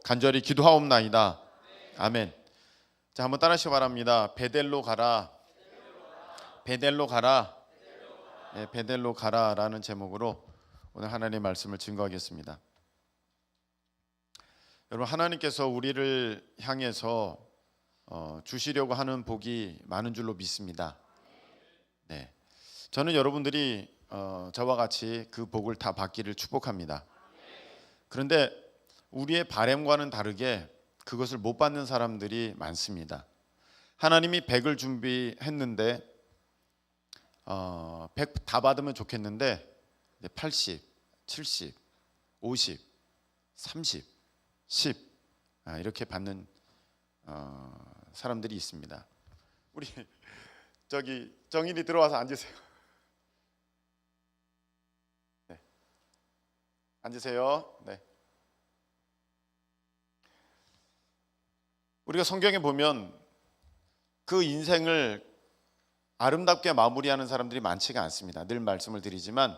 간절히 기도하옵나이다. 아멘. 자, 한번 따라하시기 바랍니다. 베델로 가라. 베델로 가라. 네, 베델로 가라라는 제목으로 오늘 하나님의 말씀을 증거하겠습니다. 여러분, 하나님께서 우리를 향해서 주시려고 하는 복이 많은 줄로 믿습니다. 네, 저는 여러분들이 저와 같이 그 복을 다 받기를 축복합니다. 그런데 우리의 바람과는 다르게 그것을 못 받는 사람들이 많습니다. 하나님이 100을 준비했는데 100 다 받으면 좋겠는데 80, 70, 50, 30, 10 이렇게 받는 사람들이 있습니다. 우리 저기 정인이 들어와서 앉으세요. 네. 앉으세요. 네. 우리가 성경에 보면 그 인생을 아름답게 마무리하는 사람들이 많지가 않습니다. 늘 말씀을 드리지만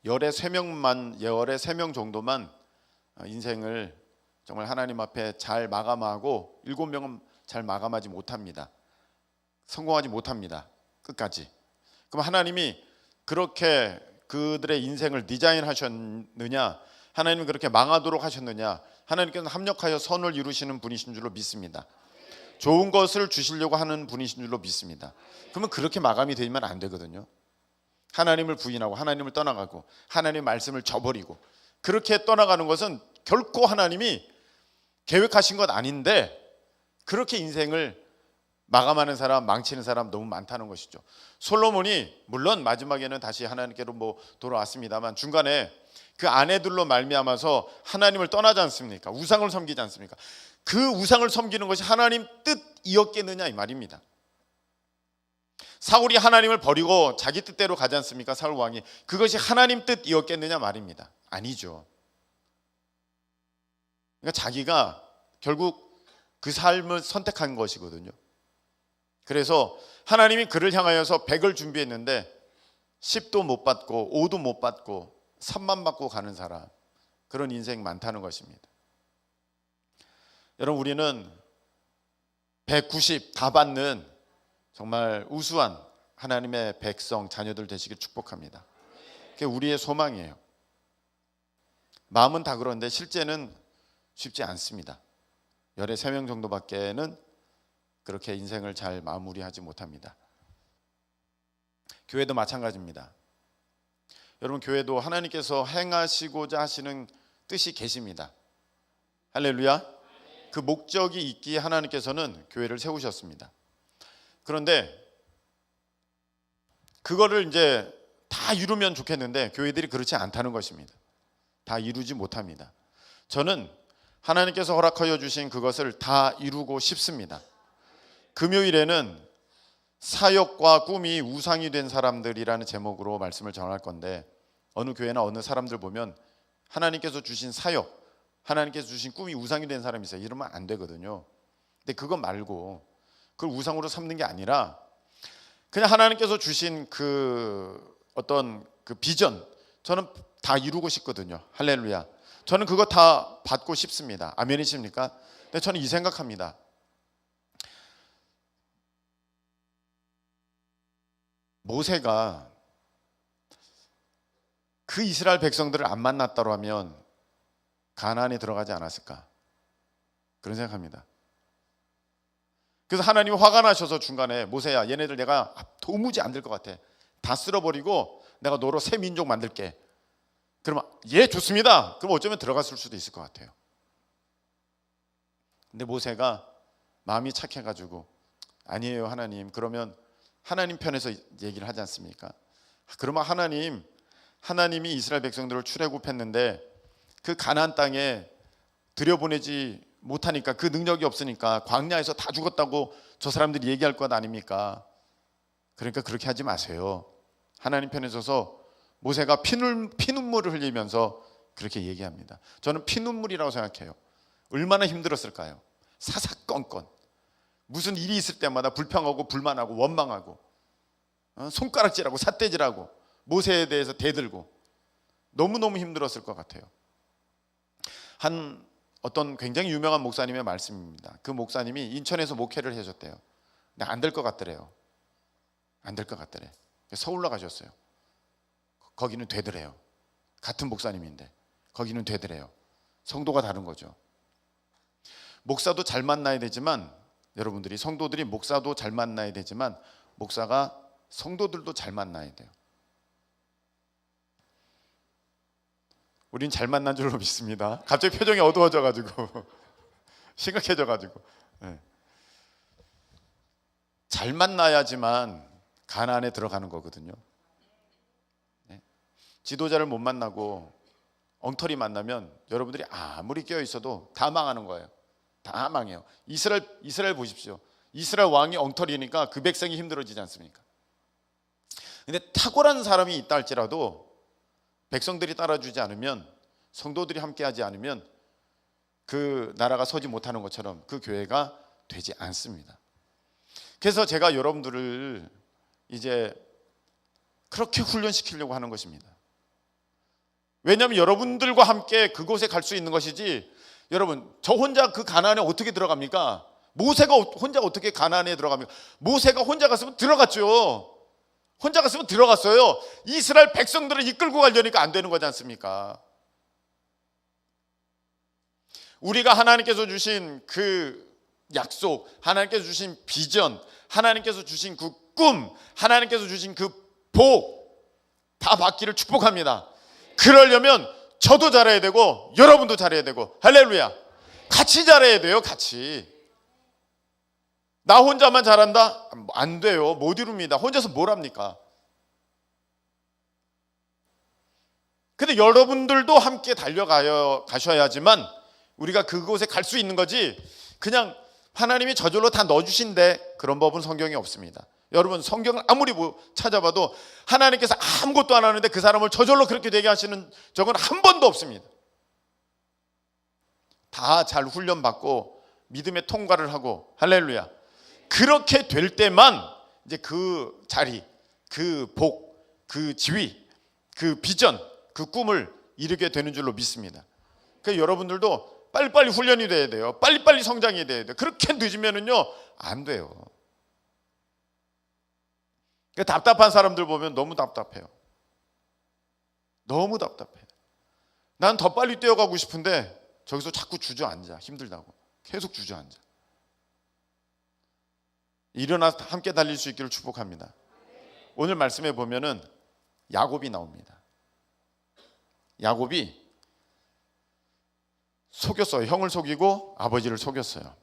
열의 3명 정도만 인생을 정말 하나님 앞에 잘 마감하고 7명은 잘 마감하지 못합니다. 성공하지 못합니다. 끝까지. 그럼 하나님이 그렇게 그들의 인생을 디자인하셨느냐, 하나님은 그렇게 망하도록 하셨느냐, 하나님께서는 합력하여 선을 이루시는 분이신 줄로 믿습니다. 좋은 것을 주시려고 하는 분이신 줄로 믿습니다. 그러면 그렇게 마감이 되면 안 되거든요. 하나님을 부인하고 하나님을 떠나가고 하나님의 말씀을 저버리고 그렇게 떠나가는 것은 결코 하나님이 계획하신 것 아닌데, 그렇게 인생을 마감하는 사람, 망치는 사람 너무 많다는 것이죠. 솔로몬이 물론 마지막에는 다시 하나님께로 돌아왔습니다만 중간에 그 아내들로 말미암아서 하나님을 떠나지 않습니까? 우상을 섬기지 않습니까? 그 우상을 섬기는 것이 하나님 뜻이었겠느냐 이 말입니다. 사울이 하나님을 버리고 자기 뜻대로 가지 않습니까? 사울 왕이. 그것이 하나님 뜻이었겠느냐 말입니다. 아니죠. 그러니까 자기가 결국 그 삶을 선택한 것이거든요. 그래서 하나님이 그를 향하여서 100을 준비했는데 10도 못 받고 5도 못 받고 3만 받고 가는 사람, 그런 인생 많다는 것입니다. 여러분, 우리는 190 다 받는 정말 우수한 하나님의 백성, 자녀들 되시길 축복합니다. 그게 우리의 소망이에요. 마음은 다 그런데 실제는 쉽지 않습니다. 열의 3명 정도밖에는 그렇게 인생을 잘 마무리하지 못합니다. 교회도 마찬가지입니다. 여러분, 교회도 하나님께서 행하시고자 하시는 뜻이 계십니다. 할렐루야. 그 목적이 있기에 하나님께서는 교회를 세우셨습니다. 그런데 그거를 이제 다 이루면 좋겠는데 교회들이 그렇지 않다는 것입니다. 다 이루지 못합니다. 저는 하나님께서 허락하여 주신 그것을 다 이루고 싶습니다. 금요일에는 사역과 꿈이 우상이 된 사람들이라는 제목으로 말씀을 전할 건데, 어느 교회나 어느 사람들 보면 하나님께서 주신 사역, 하나님께서 주신 꿈이 우상이 된 사람이 있어요. 이러면 안 되거든요. 근데 그거 말고 그걸 우상으로 삼는 게 아니라 그냥 하나님께서 주신 그 어떤 그 비전, 저는 다 이루고 싶거든요. 할렐루야. 저는 그거 다 받고 싶습니다. 아멘이십니까? 근데 저는 이 생각합니다. 모세가 그 이스라엘 백성들을 안 만났다고 하면 가나안에 들어가지 않았을까? 그런 생각합니다. 그래서 하나님이 화가 나셔서 중간에 모세야, 얘네들 내가 도무지 안 될 것 같아. 다 쓸어버리고 내가 너로 새 민족 만들게. 그러면 예, 좋습니다. 그럼 어쩌면 들어갔을 수도 있을 것 같아요. 근데 모세가 마음이 착해가지고 아니에요 하나님, 그러면 하나님 편에서 얘기를 하지 않습니까? 그러면 하나님이 이스라엘 백성들을 출애굽했는데 그 가나안 땅에 들여보내지 못하니까, 그 능력이 없으니까 광야에서 다 죽었다고 저 사람들이 얘기할 것 아닙니까? 그러니까 그렇게 하지 마세요. 하나님 편에 서서 모세가 피눈물을 흘리면서 그렇게 얘기합니다. 저는 피눈물이라고 생각해요. 얼마나 힘들었을까요? 사사건건 무슨 일이 있을 때마다 불평하고 불만하고 원망하고 손가락질하고 삿대질하고 모세에 대해서 대들고 너무너무 힘들었을 것 같아요. 한 어떤 굉장히 유명한 목사님의 말씀입니다. 그 목사님이 인천에서 목회를 해줬대요. 근데 안 될 것 같더래요. 안 될 것 같더래. 서울로 가셨어요. 거기는 되더래요. 같은 목사님인데 거기는 되더래요. 성도가 다른 거죠. 목사도 잘 만나야 되지만, 여러분들이 성도들이 목사도 잘 만나야 되지만 목사가 성도들도 잘 만나야 돼요. 우린 잘 만난 줄로 믿습니다. 갑자기 표정이 어두워져가지고 심각해져가지고 네. 잘 만나야지만 가나안에 들어가는 거거든요. 네. 지도자를 못 만나고 엉터리 만나면 여러분들이 아무리 깨어 있어도 다 망하는 거예요. 다 망해요. 이스라엘 보십시오. 이스라엘 왕이 엉터리니까 그 백성이 힘들어지지 않습니까? 근데 탁월한 사람이 있다 할지라도 백성들이 따라주지 않으면, 성도들이 함께하지 않으면 그 나라가 서지 못하는 것처럼 그 교회가 되지 않습니다. 그래서 제가 여러분들을 이제 그렇게 훈련시키려고 하는 것입니다. 왜냐하면 여러분들과 함께 그곳에 갈 수 있는 것이지, 여러분 저 혼자 그 가나안에 어떻게 들어갑니까? 모세가 혼자 어떻게 가나안에 들어갑니까? 모세가 혼자 갔으면 들어갔죠. 혼자 갔으면 들어갔어요. 이스라엘 백성들을 이끌고 가려니까 안 되는 거지 않습니까? 우리가 하나님께서 주신 그 약속, 하나님께서 주신 비전, 하나님께서 주신 그 꿈, 하나님께서 주신 그 복 다 받기를 축복합니다. 그러려면 저도 잘해야 되고 여러분도 잘해야 되고, 할렐루야, 같이 잘해야 돼요. 같이. 나 혼자만 잘한다? 안 돼요. 못 이룹니다. 혼자서 뭘 합니까? 근데 여러분들도 함께 가셔야지만 우리가 그곳에 갈 수 있는 거지, 그냥 하나님이 저절로 다 넣어주신대, 그런 법은 성경에 없습니다. 여러분 성경을 아무리 찾아봐도 하나님께서 아무것도 안 하는데 그 사람을 저절로 그렇게 되게 하시는 적은 한 번도 없습니다. 다 잘 훈련받고 믿음의 통과를 하고, 할렐루야, 그렇게 될 때만 이제 그 자리, 그 복, 그 지위, 그 비전, 그 꿈을 이루게 되는 줄로 믿습니다. 그러니까 여러분들도 빨리빨리 훈련이 돼야 돼요. 빨리빨리 성장이 돼야 돼요. 그렇게 늦으면은요 안 돼요. 그러니까 답답한 사람들 보면 너무 답답해요. 너무 답답해. 난 더 빨리 뛰어가고 싶은데 저기서 자꾸 주저앉아. 힘들다고 계속 주저앉아. 일어나서 함께 달릴 수 있기를 축복합니다. 오늘 말씀에 보면은 야곱이 나옵니다. 야곱이 속였어요. 형을 속이고 아버지를 속였어요.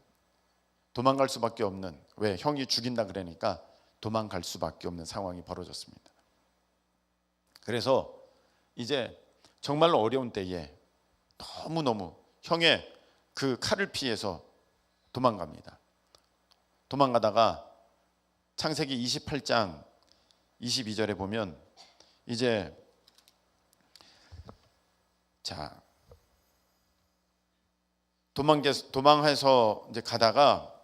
도망갈 수밖에 없는, 왜? 형이 죽인다 그러니까 도망갈 수밖에 없는 상황이 벌어졌습니다. 그래서 이제 정말로 어려운 때에 너무너무 형의 그 칼을 피해서 도망갑니다. 도망가다가 창세기 28장 22절에 보면 이제 도망해서 이제 가다가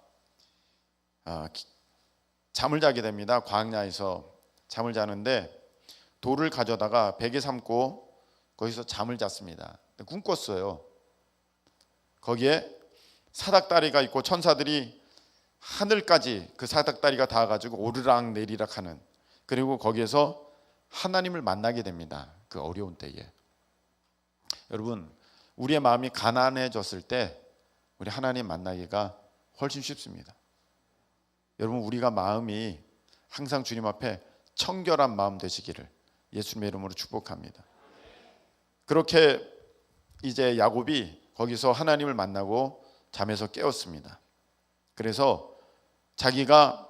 잠을 자게 됩니다. 광야에서 잠을 자는데 돌을 가져다가 베개 삼고 거기서 잠을 잤습니다. 꿈 꿨어요. 거기에 사닥다리가 있고 천사들이 하늘까지 그 사닥다리가 닿아가지고 오르락 내리락 하는, 그리고 거기에서 하나님을 만나게 됩니다. 그 어려운 때에. 여러분, 우리의 마음이 가난해졌을 때 우리 하나님 만나기가 훨씬 쉽습니다. 여러분, 우리가 마음이 항상 주님 앞에 청결한 마음 되시기를 예수님의 이름으로 축복합니다. 그렇게 이제 야곱이 거기서 하나님을 만나고 잠에서 깨었습니다. 그래서 자기가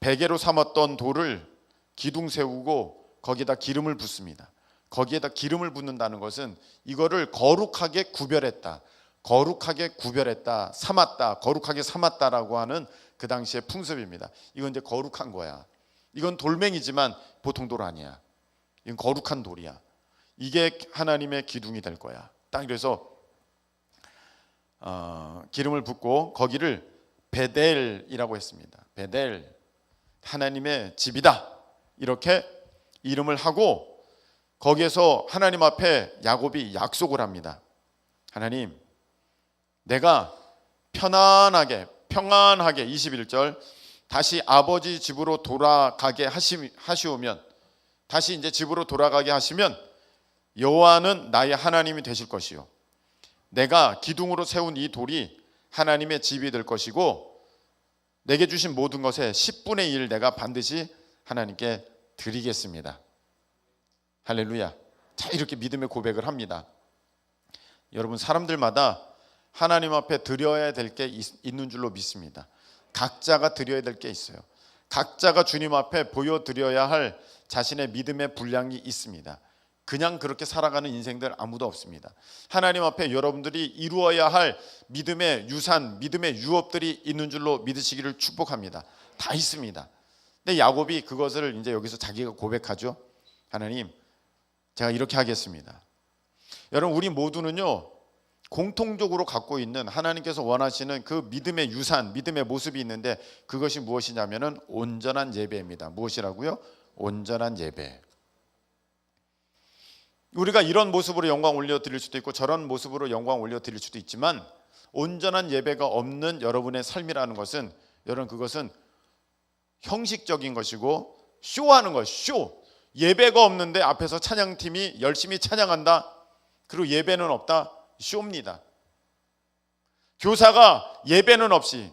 베개로 삼았던 돌을 기둥 세우고 거기에다 기름을 붓습니다. 거기에다 기름을 붓는다는 것은 이거를 거룩하게 구별했다, 거룩하게 구별했다, 삼았다, 거룩하게 삼았다라고 하는 그 당시의 풍습입니다. 이건 이제 거룩한 거야. 이건 돌멩이지만 보통 돌 아니야. 이건 거룩한 돌이야. 이게 하나님의 기둥이 될 거야. 딱 그래서 기름을 붓고 거기를 베델이라고 했습니다. 베델, 하나님의 집이다, 이렇게 이름을 하고 거기에서 하나님 앞에 야곱이 약속을 합니다. 하나님, 내가 평안하게 21절 다시 아버지 집으로 돌아가게 하시오면, 다시 이제 집으로 돌아가게 하시면 여호와는 나의 하나님이 되실 것이요 내가 기둥으로 세운 이 돌이 하나님의 집이 될 것이고 내게 주신 모든 것의 10분의 1 내가 반드시 하나님께 드리겠습니다. 할렐루야. 자, 이렇게 믿음의 고백을 합니다. 여러분, 사람들마다 하나님 앞에 드려야 될 게 있는 줄로 믿습니다. 각자가 드려야 될 게 있어요. 각자가 주님 앞에 보여드려야 할 자신의 믿음의 분량이 있습니다. 그냥 그렇게 살아가는 인생들 아무도 없습니다. 하나님 앞에 여러분들이 이루어야 할 믿음의 유산, 믿음의 유업들이 있는 줄로 믿으시기를 축복합니다. 다 있습니다. 근데 야곱이 그것을 이제 여기서 자기가 고백하죠. 하나님, 제가 이렇게 하겠습니다. 여러분, 우리 모두는요 공통적으로 갖고 있는 하나님께서 원하시는 그 믿음의 유산, 믿음의 모습이 있는데 그것이 무엇이냐면은 온전한 예배입니다. 무엇이라고요? 온전한 예배. 우리가 이런 모습으로 영광 올려드릴 수도 있고 저런 모습으로 영광 올려드릴 수도 있지만 온전한 예배가 없는 여러분의 삶이라는 것은, 여러분, 그것은 형식적인 것이고 쇼하는 것, 쇼. 예배가 없는데 앞에서 찬양팀이 열심히 찬양한다, 그리고 예배는 없다, 쇼입니다. 교사가 예배는 없이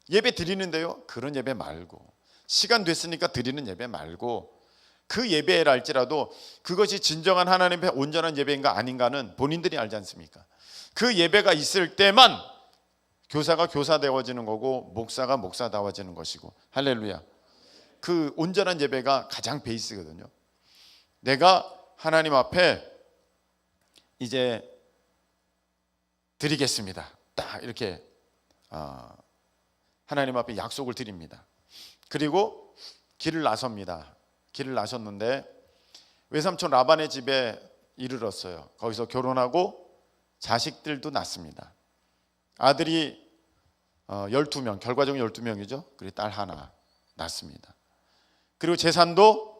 예배 드리는데요, 그런 예배 말고, 시간 됐으니까 드리는 예배 말고, 그 예배랄지라도 그것이 진정한 하나님의 온전한 예배인가 아닌가는 본인들이 알지 않습니까? 그 예배가 있을 때만 교사가 교사되어지는 거고 목사가 목사다워지는 것이고, 할렐루야. 그 온전한 예배가 가장 베이스거든요. 내가 하나님 앞에 이제 드리겠습니다, 딱 이렇게 하나님 앞에 약속을 드립니다. 그리고 길을 나섭니다. 길을 나섰는데 외삼촌 라반의 집에 이르렀어요. 거기서 결혼하고 자식들도 낳습니다. 아들이 12명, 결과적으로 12명이죠. 그리고 딸 하나 낳습니다. 그리고 재산도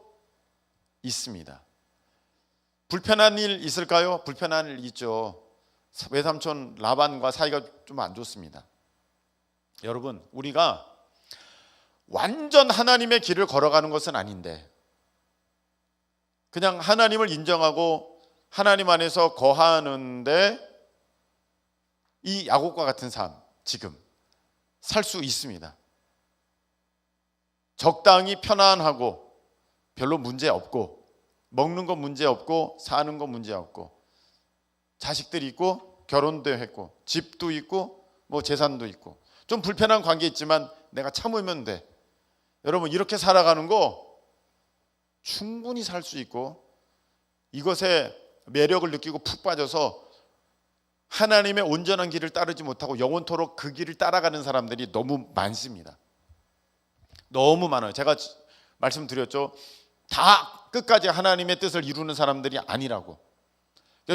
있습니다. 불편한 일 있을까요? 불편한 일 있죠. 외삼촌 라반과 사이가 좀 안 좋습니다. 여러분, 우리가 완전 하나님의 길을 걸어가는 것은 아닌데 그냥 하나님을 인정하고 하나님 안에서 거하는데 이 야곱과 같은 삶 지금 살 수 있습니다. 적당히 편안하고 별로 문제 없고, 먹는 건 문제 없고, 사는 건 문제 없고, 자식들이 있고, 결혼도 했고, 집도 있고, 뭐 재산도 있고, 좀 불편한 관계 있지만 내가 참으면 돼. 여러분, 이렇게 살아가는 거 충분히 살 수 있고, 이것에 매력을 느끼고 푹 빠져서 하나님의 온전한 길을 따르지 못하고 영원토록 그 길을 따라가는 사람들이 너무 많습니다. 너무 많아요. 제가 말씀드렸죠. 다 끝까지 하나님의 뜻을 이루는 사람들이 아니라고.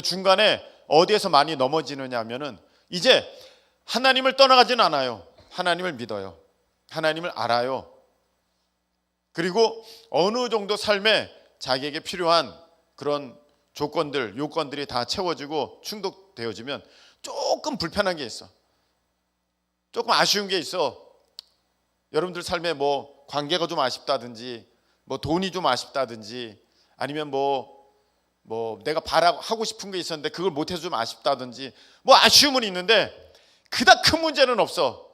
중간에 어디에서 많이 넘어지느냐 하면은 이제 하나님을 떠나가지는 않아요. 하나님을 믿어요. 하나님을 알아요. 그리고 어느 정도 삶에 자기에게 필요한 그런 조건들, 요건들이 다 채워지고 충족되어지면 조금 불편한 게 있어. 조금 아쉬운 게 있어. 여러분들 삶에 뭐 관계가 좀 아쉽다든지, 뭐 돈이 좀 아쉽다든지, 아니면 뭐 내가 하고 싶은 게 있었는데 그걸 못해서 좀 아쉽다든지, 뭐 아쉬움은 있는데 그닥 큰 문제는 없어.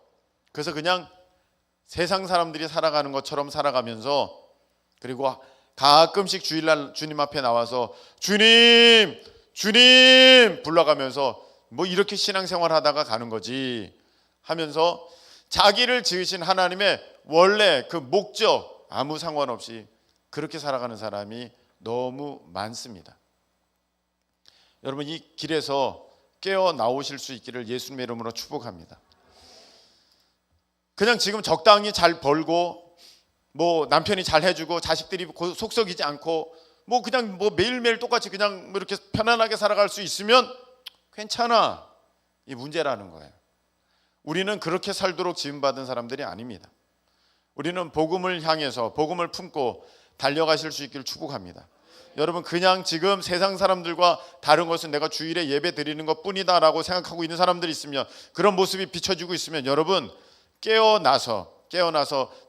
그래서 그냥 세상 사람들이 살아가는 것처럼 살아가면서, 그리고 가끔씩 주일날 주님 앞에 나와서 주님 주님 불러가면서 뭐 이렇게 신앙생활 하다가 가는 거지 하면서 자기를 지으신 하나님의 원래 그 목적 아무 상관없이 그렇게 살아가는 사람이 너무 많습니다. 여러분, 이 길에서 깨어 나오실 수 있기를 예수님의 이름으로 축복합니다. 그냥 지금 적당히 잘 벌고, 뭐 남편이 잘 해주고, 자식들이 속썩이지 않고, 뭐 그냥 뭐 매일매일 똑같이 그냥 뭐 이렇게 편안하게 살아갈 수 있으면 괜찮아. 이 문제라는 거예요. 우리는 그렇게 살도록 지음받은 사람들이 아닙니다. 우리는 복음을 향해서 복음을 품고 달려가실 수 있기를 축복합니다. 여러분 그냥 지금 세상 사람들과 다른 것은 내가 주일에 예배 드리는 것뿐이다라고 생각하고 있는 사람들이 있으면, 그런 모습이 비춰지고 있으면 여러분 깨어나서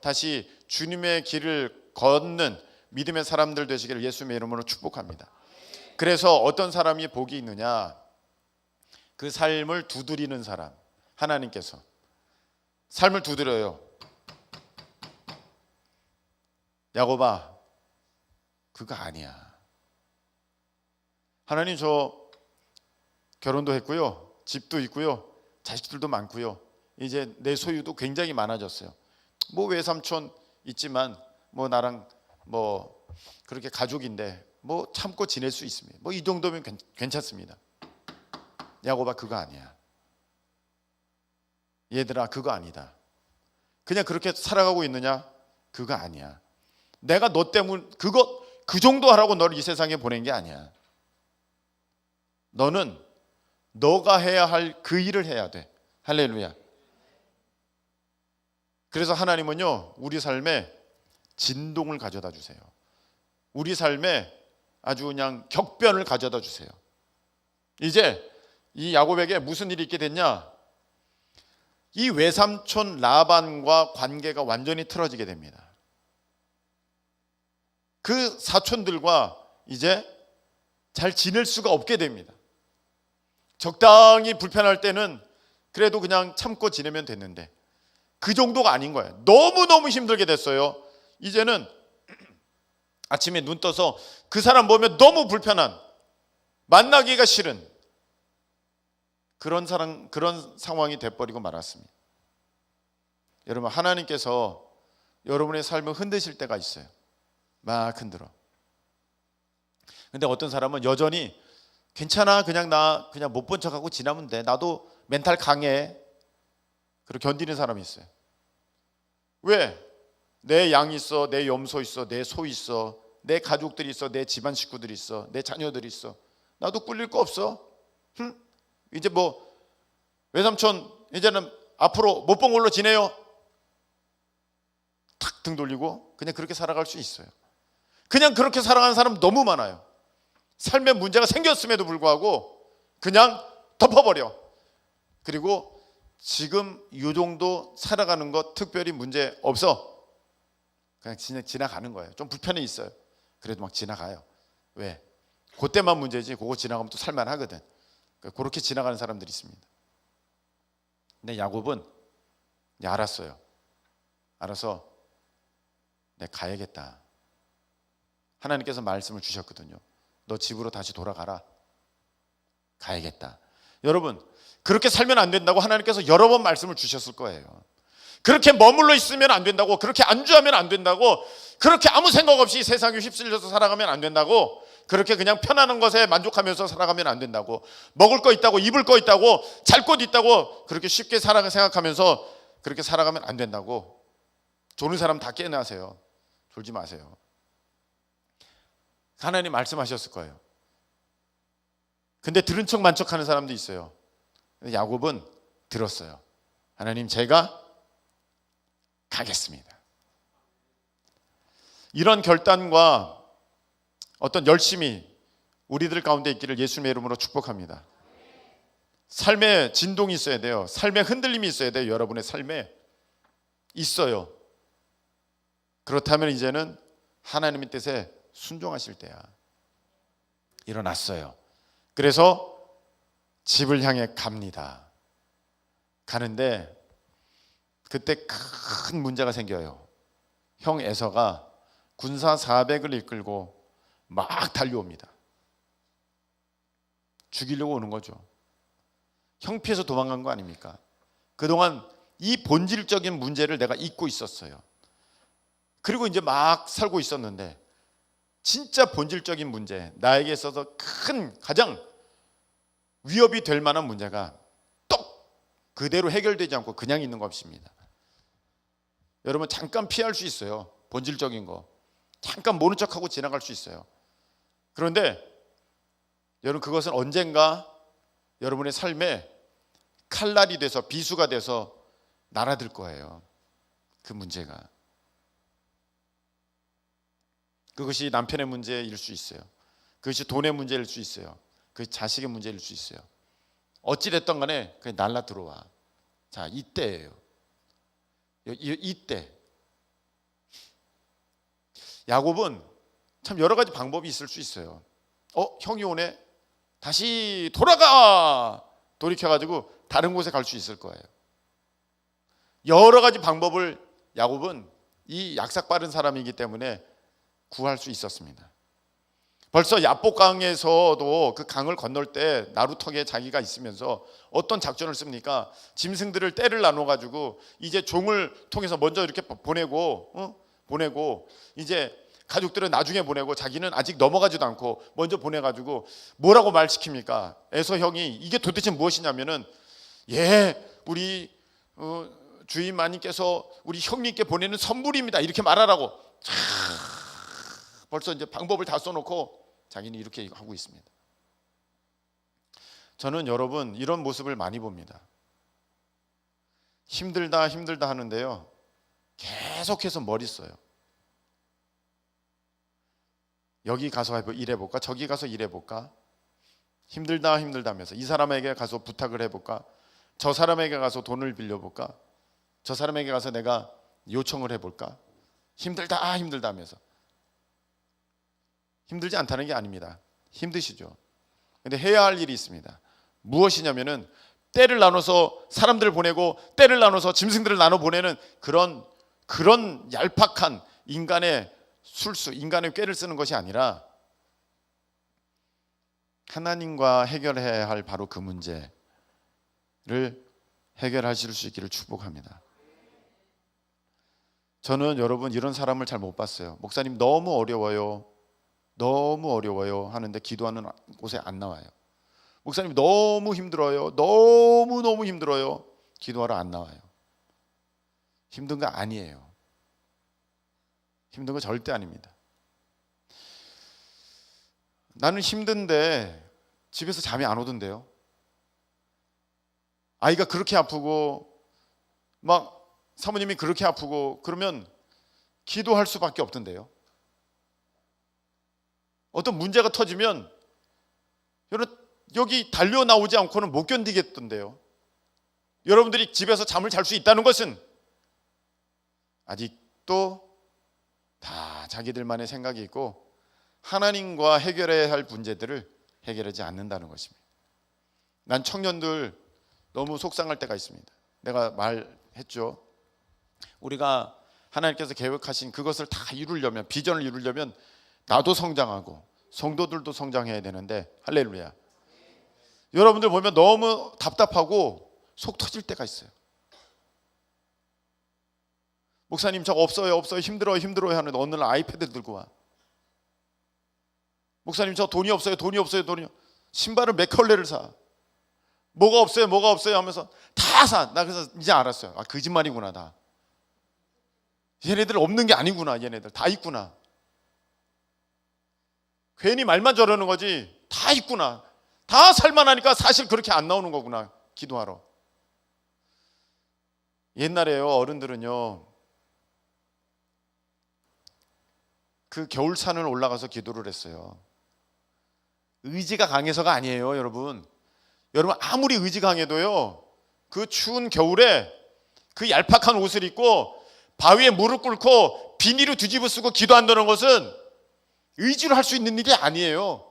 다시 주님의 길을 걷는 믿음의 사람들 되시기를 예수님의 이름으로 축복합니다. 그래서 어떤 사람이 복이 있느냐? 그 삶을 두드리는 사람. 하나님께서 삶을 두드려요. 야곱아, 그거 아니야. 하나님, 저 결혼도 했고요, 집도 있고요, 자식들도 많고요, 이제 내 소유도 굉장히 많아졌어요. 뭐 외삼촌 있지만 뭐 나랑 뭐 그렇게 가족인데 뭐 참고 지낼 수 있습니다. 뭐 이 정도면 괜찮습니다. 야곱아, 그거 아니야. 얘들아, 그거 아니다. 그냥 그렇게 살아가고 있느냐? 그거 아니야. 내가 너 때문에 그 정도 하라고 너를 이 세상에 보낸 게 아니야. 너는 너가 해야 할 그 일을 해야 돼. 할렐루야. 그래서 하나님은요, 우리 삶에 진동을 가져다 주세요. 우리 삶에 아주 그냥 격변을 가져다 주세요. 이제 이 야곱에게 무슨 일이 있게 됐냐? 이 외삼촌 라반과 관계가 완전히 틀어지게 됩니다. 그 사촌들과 이제 잘 지낼 수가 없게 됩니다. 적당히 불편할 때는 그래도 그냥 참고 지내면 됐는데 그 정도가 아닌 거예요. 너무너무 힘들게 됐어요. 이제는 아침에 눈 떠서 그 사람 보면 너무 불편한, 만나기가 싫은 그런 상황이 돼버리고 말았습니다. 여러분, 하나님께서 여러분의 삶을 흔드실 때가 있어요. 막 흔들어. 근데 어떤 사람은 여전히 괜찮아, 그냥 나 그냥 못 본 척하고 지나면 돼, 나도 멘탈 강해, 그렇게 견디는 사람이 있어요. 왜? 내 양 있어, 내 염소 있어, 내 소 있어, 내 가족들이 있어, 내 집안 식구들이 있어, 내 자녀들이 있어, 나도 꿀릴 거 없어. 이제 뭐 외삼촌 이제는 앞으로 못 본 걸로 지내요. 탁 등 돌리고 그냥 그렇게 살아갈 수 있어요. 그냥 그렇게 살아가는 사람 너무 많아요. 삶에 문제가 생겼음에도 불구하고 그냥 덮어버려. 그리고 지금 이 정도 살아가는 것 특별히 문제 없어, 그냥 지나가는 거예요. 좀 불편해 있어요. 그래도 막 지나가요. 왜? 그때만 문제지 그거 지나가면 또 살만하거든. 그렇게 지나가는 사람들이 있습니다. 근데 야곱은 알았어요. 알아서 내가 가야겠다. 하나님께서 말씀을 주셨거든요. 너 집으로 다시 돌아가라. 가야겠다. 여러분, 그렇게 살면 안 된다고 하나님께서 여러 번 말씀을 주셨을 거예요. 그렇게 머물러 있으면 안 된다고, 그렇게 안주하면 안 된다고, 그렇게 아무 생각 없이 세상에 휩쓸려서 살아가면 안 된다고, 그렇게 그냥 편안한 것에 만족하면서 살아가면 안 된다고, 먹을 거 있다고, 입을 거 있다고, 잘 곳 있다고 그렇게 쉽게 생각하면서 그렇게 살아가면 안 된다고. 조는 사람 다 깨어나세요. 졸지 마세요. 하나님 말씀하셨을 거예요. 근데 들은 척 만척하는 사람도 있어요. 야곱은 들었어요. 하나님, 제가 가겠습니다. 이런 결단과 어떤 열심이 우리들 가운데 있기를 예수님의 이름으로 축복합니다. 삶에 진동이 있어야 돼요. 삶에 흔들림이 있어야 돼요. 여러분의 삶에 있어요. 그렇다면 이제는 하나님의 뜻에 순종하실 때야. 일어났어요. 그래서 집을 향해 갑니다. 가는데 그때 큰 문제가 생겨요. 형 에서가 군사 400을 이끌고 막 달려옵니다. 죽이려고 오는 거죠. 형 피해서 도망간 거 아닙니까? 그동안 이 본질적인 문제를 내가 잊고 있었어요. 그리고 이제 막 살고 있었는데 진짜 본질적인 문제, 나에게 있어서 큰 가장 위협이 될 만한 문제가 똑 그대로 해결되지 않고 그냥 있는 것입니다. 여러분, 잠깐 피할 수 있어요. 본질적인 거 잠깐 모른 척하고 지나갈 수 있어요. 그런데 여러분, 그것은 언젠가 여러분의 삶에 칼날이 돼서 비수가 돼서 날아들 거예요. 그 문제가. 그것이 남편의 문제일 수 있어요. 그것이 돈의 문제일 수 있어요. 그 자식의 문제일 수 있어요. 어찌됐든 간에 그냥 날라 들어와. 자, 이때예요. 이때 야곱은 참 여러 가지 방법이 있을 수 있어요. 형이 오네. 다시 돌아가. 돌이켜가지고 다른 곳에 갈 수 있을 거예요. 여러 가지 방법을 야곱은 이 약삭 빠른 사람이기 때문에 구할 수 있었습니다. 벌써 야복강에서도 그 강을 건널 때 나루턱에 자기가 있으면서 어떤 작전을 씁니까? 짐승들을 떼를 나눠가지고 이제 종을 통해서 먼저 이렇게 보내고 이제 가족들은 나중에 보내고 자기는 아직 넘어가지도 않고 먼저 보내가지고 뭐라고 말시킵니까? 에서 형이 이게 도대체 무엇이냐면은 우리 주인 마님께서 우리 형님께 보내는 선물입니다. 이렇게 말하라고. 벌써 이제 방법을 다 써놓고 자기는 이렇게 하고 있습니다. 저는 여러분 이런 모습을 많이 봅니다. 힘들다 하는데요, 계속해서 머리 써요. 여기 가서 일해볼까? 저기 가서 일해볼까? 힘들다 하면서 이 사람에게 가서 부탁을 해볼까? 저 사람에게 가서 돈을 빌려볼까? 저 사람에게 가서 내가 요청을 해볼까? 힘들다 하면서. 힘들지 않다는 게 아닙니다. 힘드시죠. 근데 해야 할 일이 있습니다. 무엇이냐면은 때를 나눠서 사람들을 보내고 때를 나눠서 짐승들을 나눠 보내는 그런 얄팍한 인간의 인간의 꾀를 쓰는 것이 아니라 하나님과 해결해야 할 바로 그 문제를 해결하실 수 있기를 축복합니다. 저는 여러분 이런 사람을 잘 못 봤어요. 목사님 너무 어려워요 하는데 기도하는 곳에 안 나와요. 목사님 너무 힘들어요. 너무 힘들어요. 기도하러 안 나와요. 힘든 거 아니에요. 힘든 거 절대 아닙니다. 나는 힘든데 집에서 잠이 안 오던데요. 아이가 그렇게 아프고 막 사모님이 그렇게 아프고 그러면 기도할 수밖에 없던데요. 어떤 문제가 터지면 여기 달려 나오지 않고는 못 견디겠던데요. 여러분들이 집에서 잠을 잘 수 있다는 것은 아직도 다 자기들만의 생각이 있고 하나님과 해결해야 할 문제들을 해결하지 않는다는 것입니다. 난 청년들 너무 속상할 때가 있습니다. 내가 말했죠. 우리가 하나님께서 계획하신 그것을 다 이루려면, 비전을 이루려면 나도 성장하고 성도들도 성장해야 되는데, 할렐루야. 여러분들 보면 너무 답답하고 속 터질 때가 있어요. 목사님 저 없어요 힘들어요 하는데 어느 날 아이패드 들고 와. 목사님 저 돈이 없어요. 신발을 몇 켤레를 사. 뭐가 없어요 하면서 다 사. 나 그래서 이제 알았어요. 거짓말이구나. 다 얘네들 없는 게 아니구나. 얘네들 다 있구나. 괜히 말만 저러는 거지 다 있구나. 다 살만하니까 사실 그렇게 안 나오는 거구나. 기도하러. 옛날에요, 어른들은요, 그 겨울산을 올라가서 기도를 했어요. 의지가 강해서가 아니에요, 여러분. 여러분 아무리 의지가 강해도요, 그 추운 겨울에 그 얄팍한 옷을 입고 바위에 무릎 꿇고 비닐을 뒤집어 쓰고 기도한다는 것은 의지로 할 수 있는 일이 아니에요.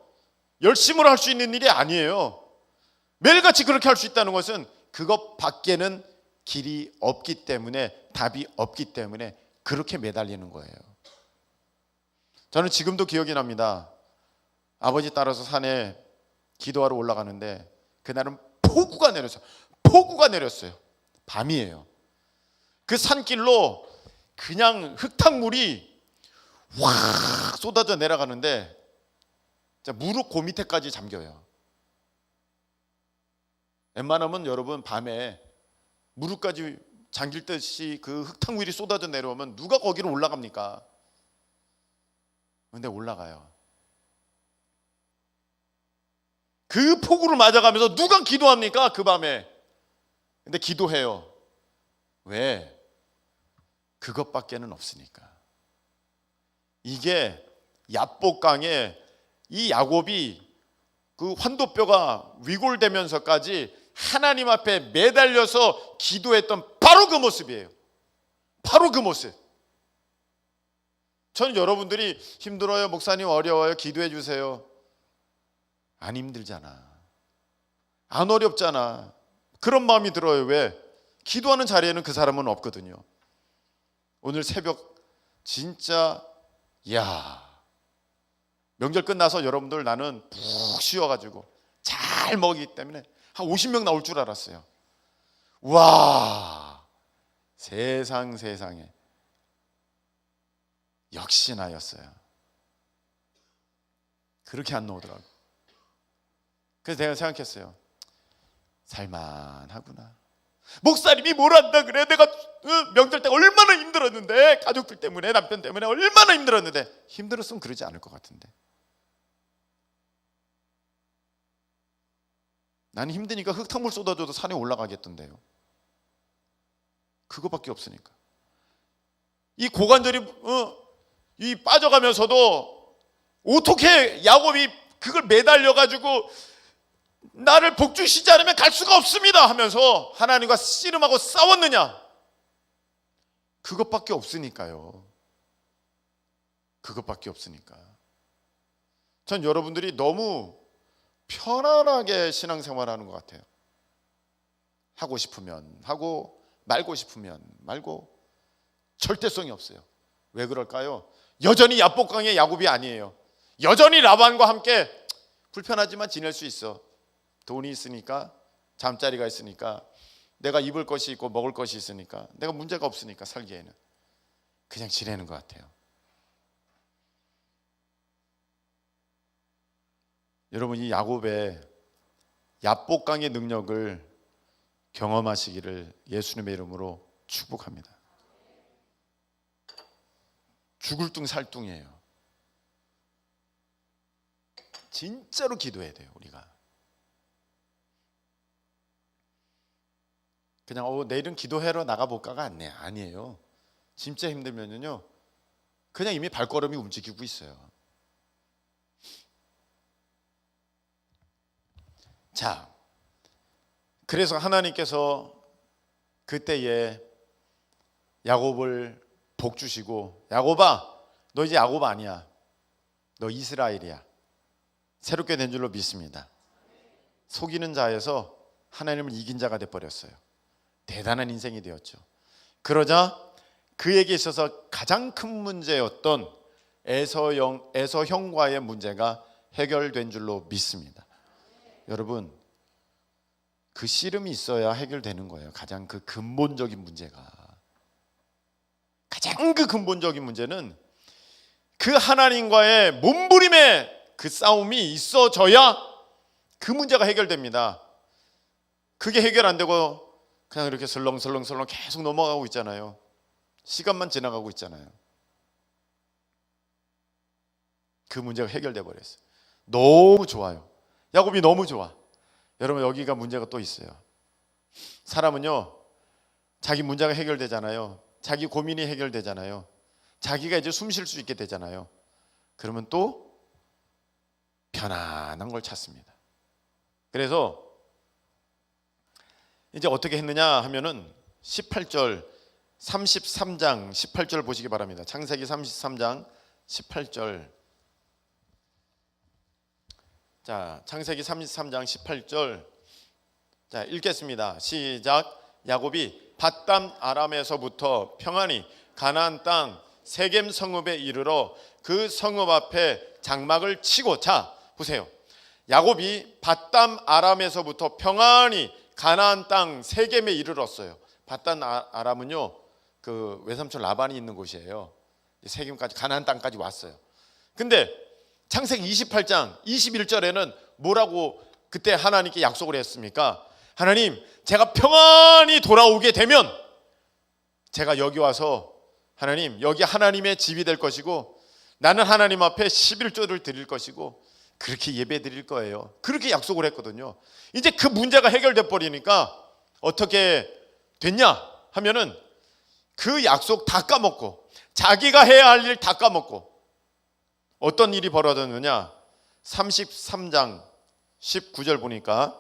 열심으로 할 수 있는 일이 아니에요. 매일같이 그렇게 할 수 있다는 것은 그것 밖에는 길이 없기 때문에, 답이 없기 때문에 그렇게 매달리는 거예요. 저는 지금도 기억이 납니다. 아버지 따라서 산에 기도하러 올라가는데 그날은 폭우가 내렸어요. 밤이에요. 그 산길로 그냥 흙탕물이 확 쏟아져 내려가는데 무릎 고 밑에까지 잠겨요. 웬만하면 여러분 밤에 무릎까지 잠길 듯이 그 흙탕물이 쏟아져 내려오면 누가 거기로 올라갑니까? 근데 올라가요. 그 폭우를 맞아가면서 누가 기도합니까? 그 밤에. 근데 기도해요. 왜? 그것밖에는 없으니까. 이게 야복강의 이 야곱이 그 환도뼈가 위골되면서까지 하나님 앞에 매달려서 기도했던 바로 그 모습이에요. 바로 그 모습. 저는 여러분들이 힘들어요, 목사님 어려워요, 기도해 주세요. 안 힘들잖아. 안 어렵잖아. 그런 마음이 들어요. 왜? 기도하는 자리에는 그 사람은 없거든요. 오늘 새벽 진짜 명절 끝나서 여러분들 나는 푹 쉬어가지고 잘 먹이기 때문에 한 50명 나올 줄 알았어요. 와, 세상에 역시나였어요. 그렇게 안 나오더라고. 그래서 내가 생각했어요. 살만하구나. 목사님이 뭘 한다 그래. 내가 명절 때 얼마나 힘들었는데, 가족들 때문에, 남편 때문에 얼마나 힘들었는데. 힘들었으면 그러지 않을 것 같은데. 나는 힘드니까 흙탕물 쏟아줘도 산에 올라가겠던데요. 그거밖에 없으니까. 이 고관절이 이 빠져가면서도 어떻게 야곱이 그걸 매달려가지고 나를 복주시지 않으면 갈 수가 없습니다 하면서 하나님과 씨름하고 싸웠느냐? 그것밖에 없으니까요. 그것밖에 없으니까. 전 여러분들이 너무 편안하게 신앙생활하는 것 같아요. 하고 싶으면 하고 말고 싶으면 말고 절대성이 없어요. 왜 그럴까요? 여전히 야복강의 야곱이 아니에요. 여전히 라반과 함께 불편하지만 지낼 수 있어. 돈이 있으니까, 잠자리가 있으니까, 내가 입을 것이 있고 먹을 것이 있으니까, 내가 문제가 없으니까 살기에는 그냥 지내는 것 같아요. 여러분, 이 야곱의 야복강의 능력을 경험하시기를 예수님의 이름으로 축복합니다. 죽을 둥 살 둥이에요. 진짜로 기도해야 돼요. 우리가 그냥 내일은 기도하러 나가볼까가 아니에요. 진짜 힘들면요 그냥 이미 발걸음이 움직이고 있어요. 자, 그래서 하나님께서 그때에 야곱을 복 주시고, 야곱아, 너 이제 야곱 아니야. 너 이스라엘이야. 새롭게 된 줄로 믿습니다. 속이는 자에서 하나님을 이긴 자가 돼버렸어요. 대단한 인생이 되었죠. 그러자 그에게 있어서 가장 큰 문제였던 에서 형과의 문제가 해결된 줄로 믿습니다. 여러분, 그 씨름이 있어야 해결되는 거예요. 가장 그 근본적인 문제가. 가장 그 근본적인 문제는 그 하나님과의 몸부림의 그 싸움이 있어져야 그 문제가 해결됩니다. 그게 해결 안 되고 그냥 이렇게 설렁설렁 계속 넘어가고 있잖아요. 시간만 지나가고 있잖아요. 그 문제가 해결돼 버렸어요. 너무 좋아요. 야곱이 너무 좋아. 여러분, 여기가 문제가 또 있어요. 사람은요, 자기 문제가 해결되잖아요. 자기 고민이 해결되잖아요. 자기가 이제 숨 쉴 수 있게 되잖아요. 그러면 또 편안한 걸 찾습니다. 그래서 이제 어떻게 했느냐 하면은 18절 33장 18절 보시기 바랍니다. 창세기 33장 18절. 자, 창세기 33장 18절. 자, 읽겠습니다. 시작. 야곱이 밧담 아람에서부터 평안히 가나안 땅 세겜 성읍에 이르러 그 성읍 앞에 장막을 치고, 자, 보세요. 야곱이 밧담 아람에서부터 평안히 가나안 땅 세겜에 이르렀어요. 밧담 아람은요, 그 외삼촌 라반이 있는 곳이에요. 세겜까지, 가나안 땅까지 왔어요. 근데 창세기 28장 21절에는 뭐라고 그때 하나님께 약속을 했습니까? 하나님, 제가 평안히 돌아오게 되면 제가 여기 와서 하나님, 여기 하나님의 집이 될 것이고 나는 하나님 앞에 11조를 드릴 것이고 그렇게 예배 드릴 거예요. 그렇게 약속을 했거든요. 이제 그 문제가 해결돼 버리니까 어떻게 됐냐 하면은 그 약속 다 까먹고 자기가 해야 할 일 다 까먹고 어떤 일이 벌어졌느냐? 33장 19절 보니까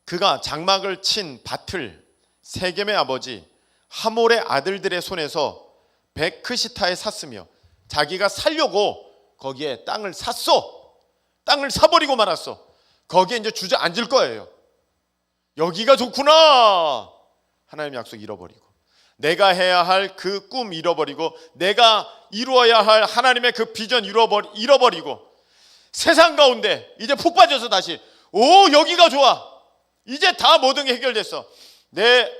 그가 장막을 친 밭을 세겜의 아버지 하몰의 아들들의 손에서 베크시타에 샀으며 자기가 살려고 거기에 땅을 샀어. 땅을 사버리고 말았어. 거기에 이제 주저앉을 거예요. 여기가 좋구나. 하나님의 약속 잃어버리고, 내가 해야 할 그 꿈 잃어버리고, 내가 이루어야 할 하나님의 그 비전 잃어버리고, 세상 가운데 이제 푹 빠져서 다시 여기가 좋아. 이제 다 모든 게 해결됐어. 내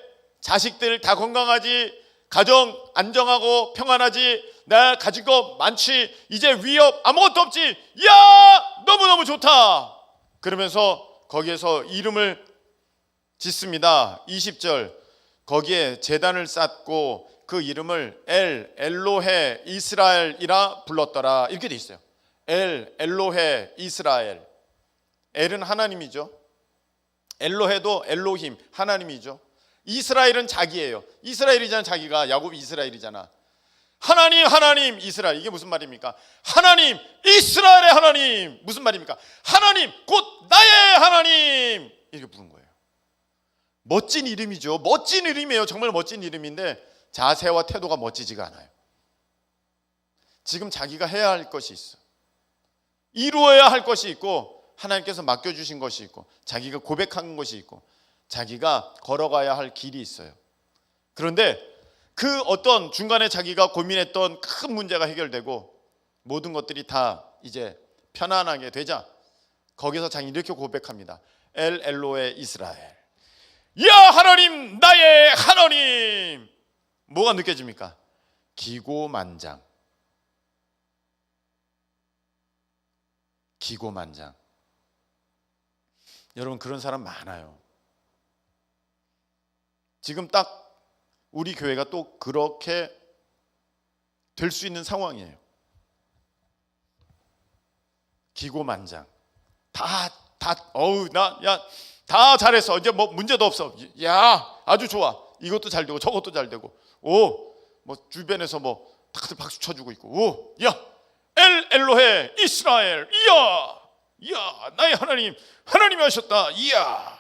자식들 다 건강하지, 가정 안정하고 평안하지, 나 가진 거 많지, 이제 위협 아무것도 없지. 야, 너무너무 좋다. 그러면서 거기에서 이름을 짓습니다. 20절, 거기에 제단을 쌓고 그 이름을 엘로헤 이스라엘이라 불렀더라. 이렇게 돼 있어요. 엘로헤 이스라엘. 엘은 하나님이죠. 엘로헤도 엘로힘, 하나님이죠. 이스라엘은 자기예요. 이스라엘이잖아. 자기가 야곱이 이스라엘이잖아. 하나님 이스라엘. 이게 무슨 말입니까? 하나님 이스라엘의 하나님. 무슨 말입니까? 하나님 곧 나의 하나님. 이렇게 부른 거예요. 멋진 이름이죠. 멋진 이름이에요. 정말 멋진 이름인데 자세와 태도가 멋지지가 않아요. 지금 자기가 해야 할 것이 있어. 이루어야 할 것이 있고, 하나님께서 맡겨주신 것이 있고, 자기가 고백한 것이 있고, 자기가 걸어가야 할 길이 있어요. 그런데 그 어떤 중간에 자기가 고민했던 큰 문제가 해결되고 모든 것들이 다 이제 편안하게 되자 거기서 자기 이렇게 고백합니다. 엘로헤 이스라엘. 야, 하나님 나의 하나님. 뭐가 느껴집니까? 기고만장. 기고만장. 여러분, 그런 사람 많아요. 지금 딱 우리 교회가 또 그렇게 될 수 있는 상황이에요. 기고만장. 다 잘했어. 이제 뭐 문제도 없어. 야, 아주 좋아. 이것도 잘 되고 저것도 잘 되고. 뭐 주변에서 뭐 다들 박수 쳐주고 있고. 야, 엘로헤 이스라엘. 이야, 나의 하나님이 하셨다. 이야.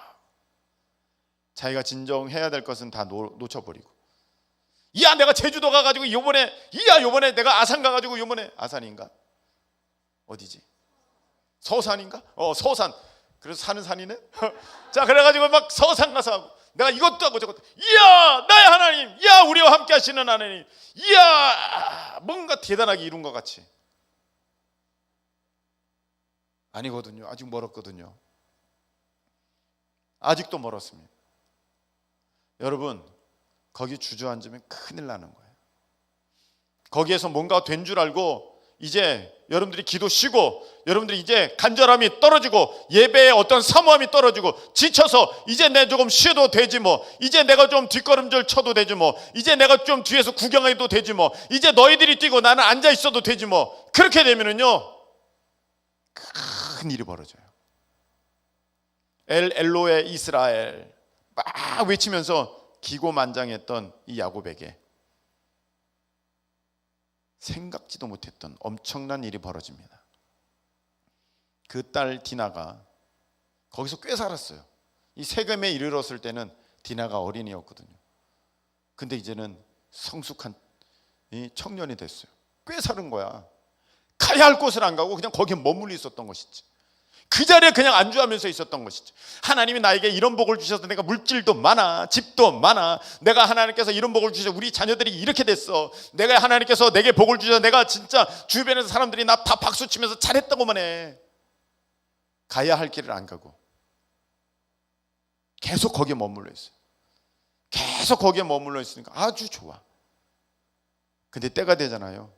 자기가 진정해야 될 것은 다 놓쳐버리고, 야, 내가 제주도 가가지고 요번에 내가 아산 가가지고 요번에 아산인가? 어디지? 서산인가? 서산. 그래서 사는 산이네? 자, 그래가지고 막 서산 가서 하고, 내가 이것도 하고 저것도. 이야, 나의 하나님. 이야, 우리와 함께 하시는 하나님. 이야, 뭔가 대단하게 이룬 것 같이. 아니거든요. 아직 멀었거든요. 아직도 멀었습니다. 여러분, 거기 주저앉으면 큰일 나는 거예요. 거기에서 뭔가 된 줄 알고 이제 여러분들이 기도 쉬고, 여러분들이 이제 간절함이 떨어지고, 예배의 어떤 사모함이 떨어지고, 지쳐서 이제 내 조금 쉬어도 되지 뭐, 이제 내가 좀 뒷걸음질 쳐도 되지 뭐, 이제 내가 좀 뒤에서 구경해도 되지 뭐, 이제 너희들이 뛰고 나는 앉아 있어도 되지 뭐, 그렇게 되면은요 큰 일이 벌어져요. 엘로헤 이스라엘 막 외치면서 기고만장했던 이 야곱에게 생각지도 못했던 엄청난 일이 벌어집니다. 그 딸 디나가 거기서 꽤 살았어요. 이 세겜에 이르렀을 때는 디나가 어린이였거든요. 근데 이제는 성숙한 이 청년이 됐어요. 꽤 사는 거야. 가야 할 곳을 안 가고 그냥 거기에 머물러 있었던 것이지. 그 자리에 그냥 안주하면서 있었던 것이지. 하나님이 나에게 이런 복을 주셔서 내가 물질도 많아, 집도 많아, 내가 하나님께서 이런 복을 주셔서 우리 자녀들이 이렇게 됐어, 내가 하나님께서 내게 복을 주셔서 내가 진짜 주변에서 사람들이 나 다 박수치면서 잘했다고만 해. 가야 할 길을 안 가고 계속 거기에 머물러 있어요. 계속 거기에 머물러 있으니까 아주 좋아. 근데 때가 되잖아요.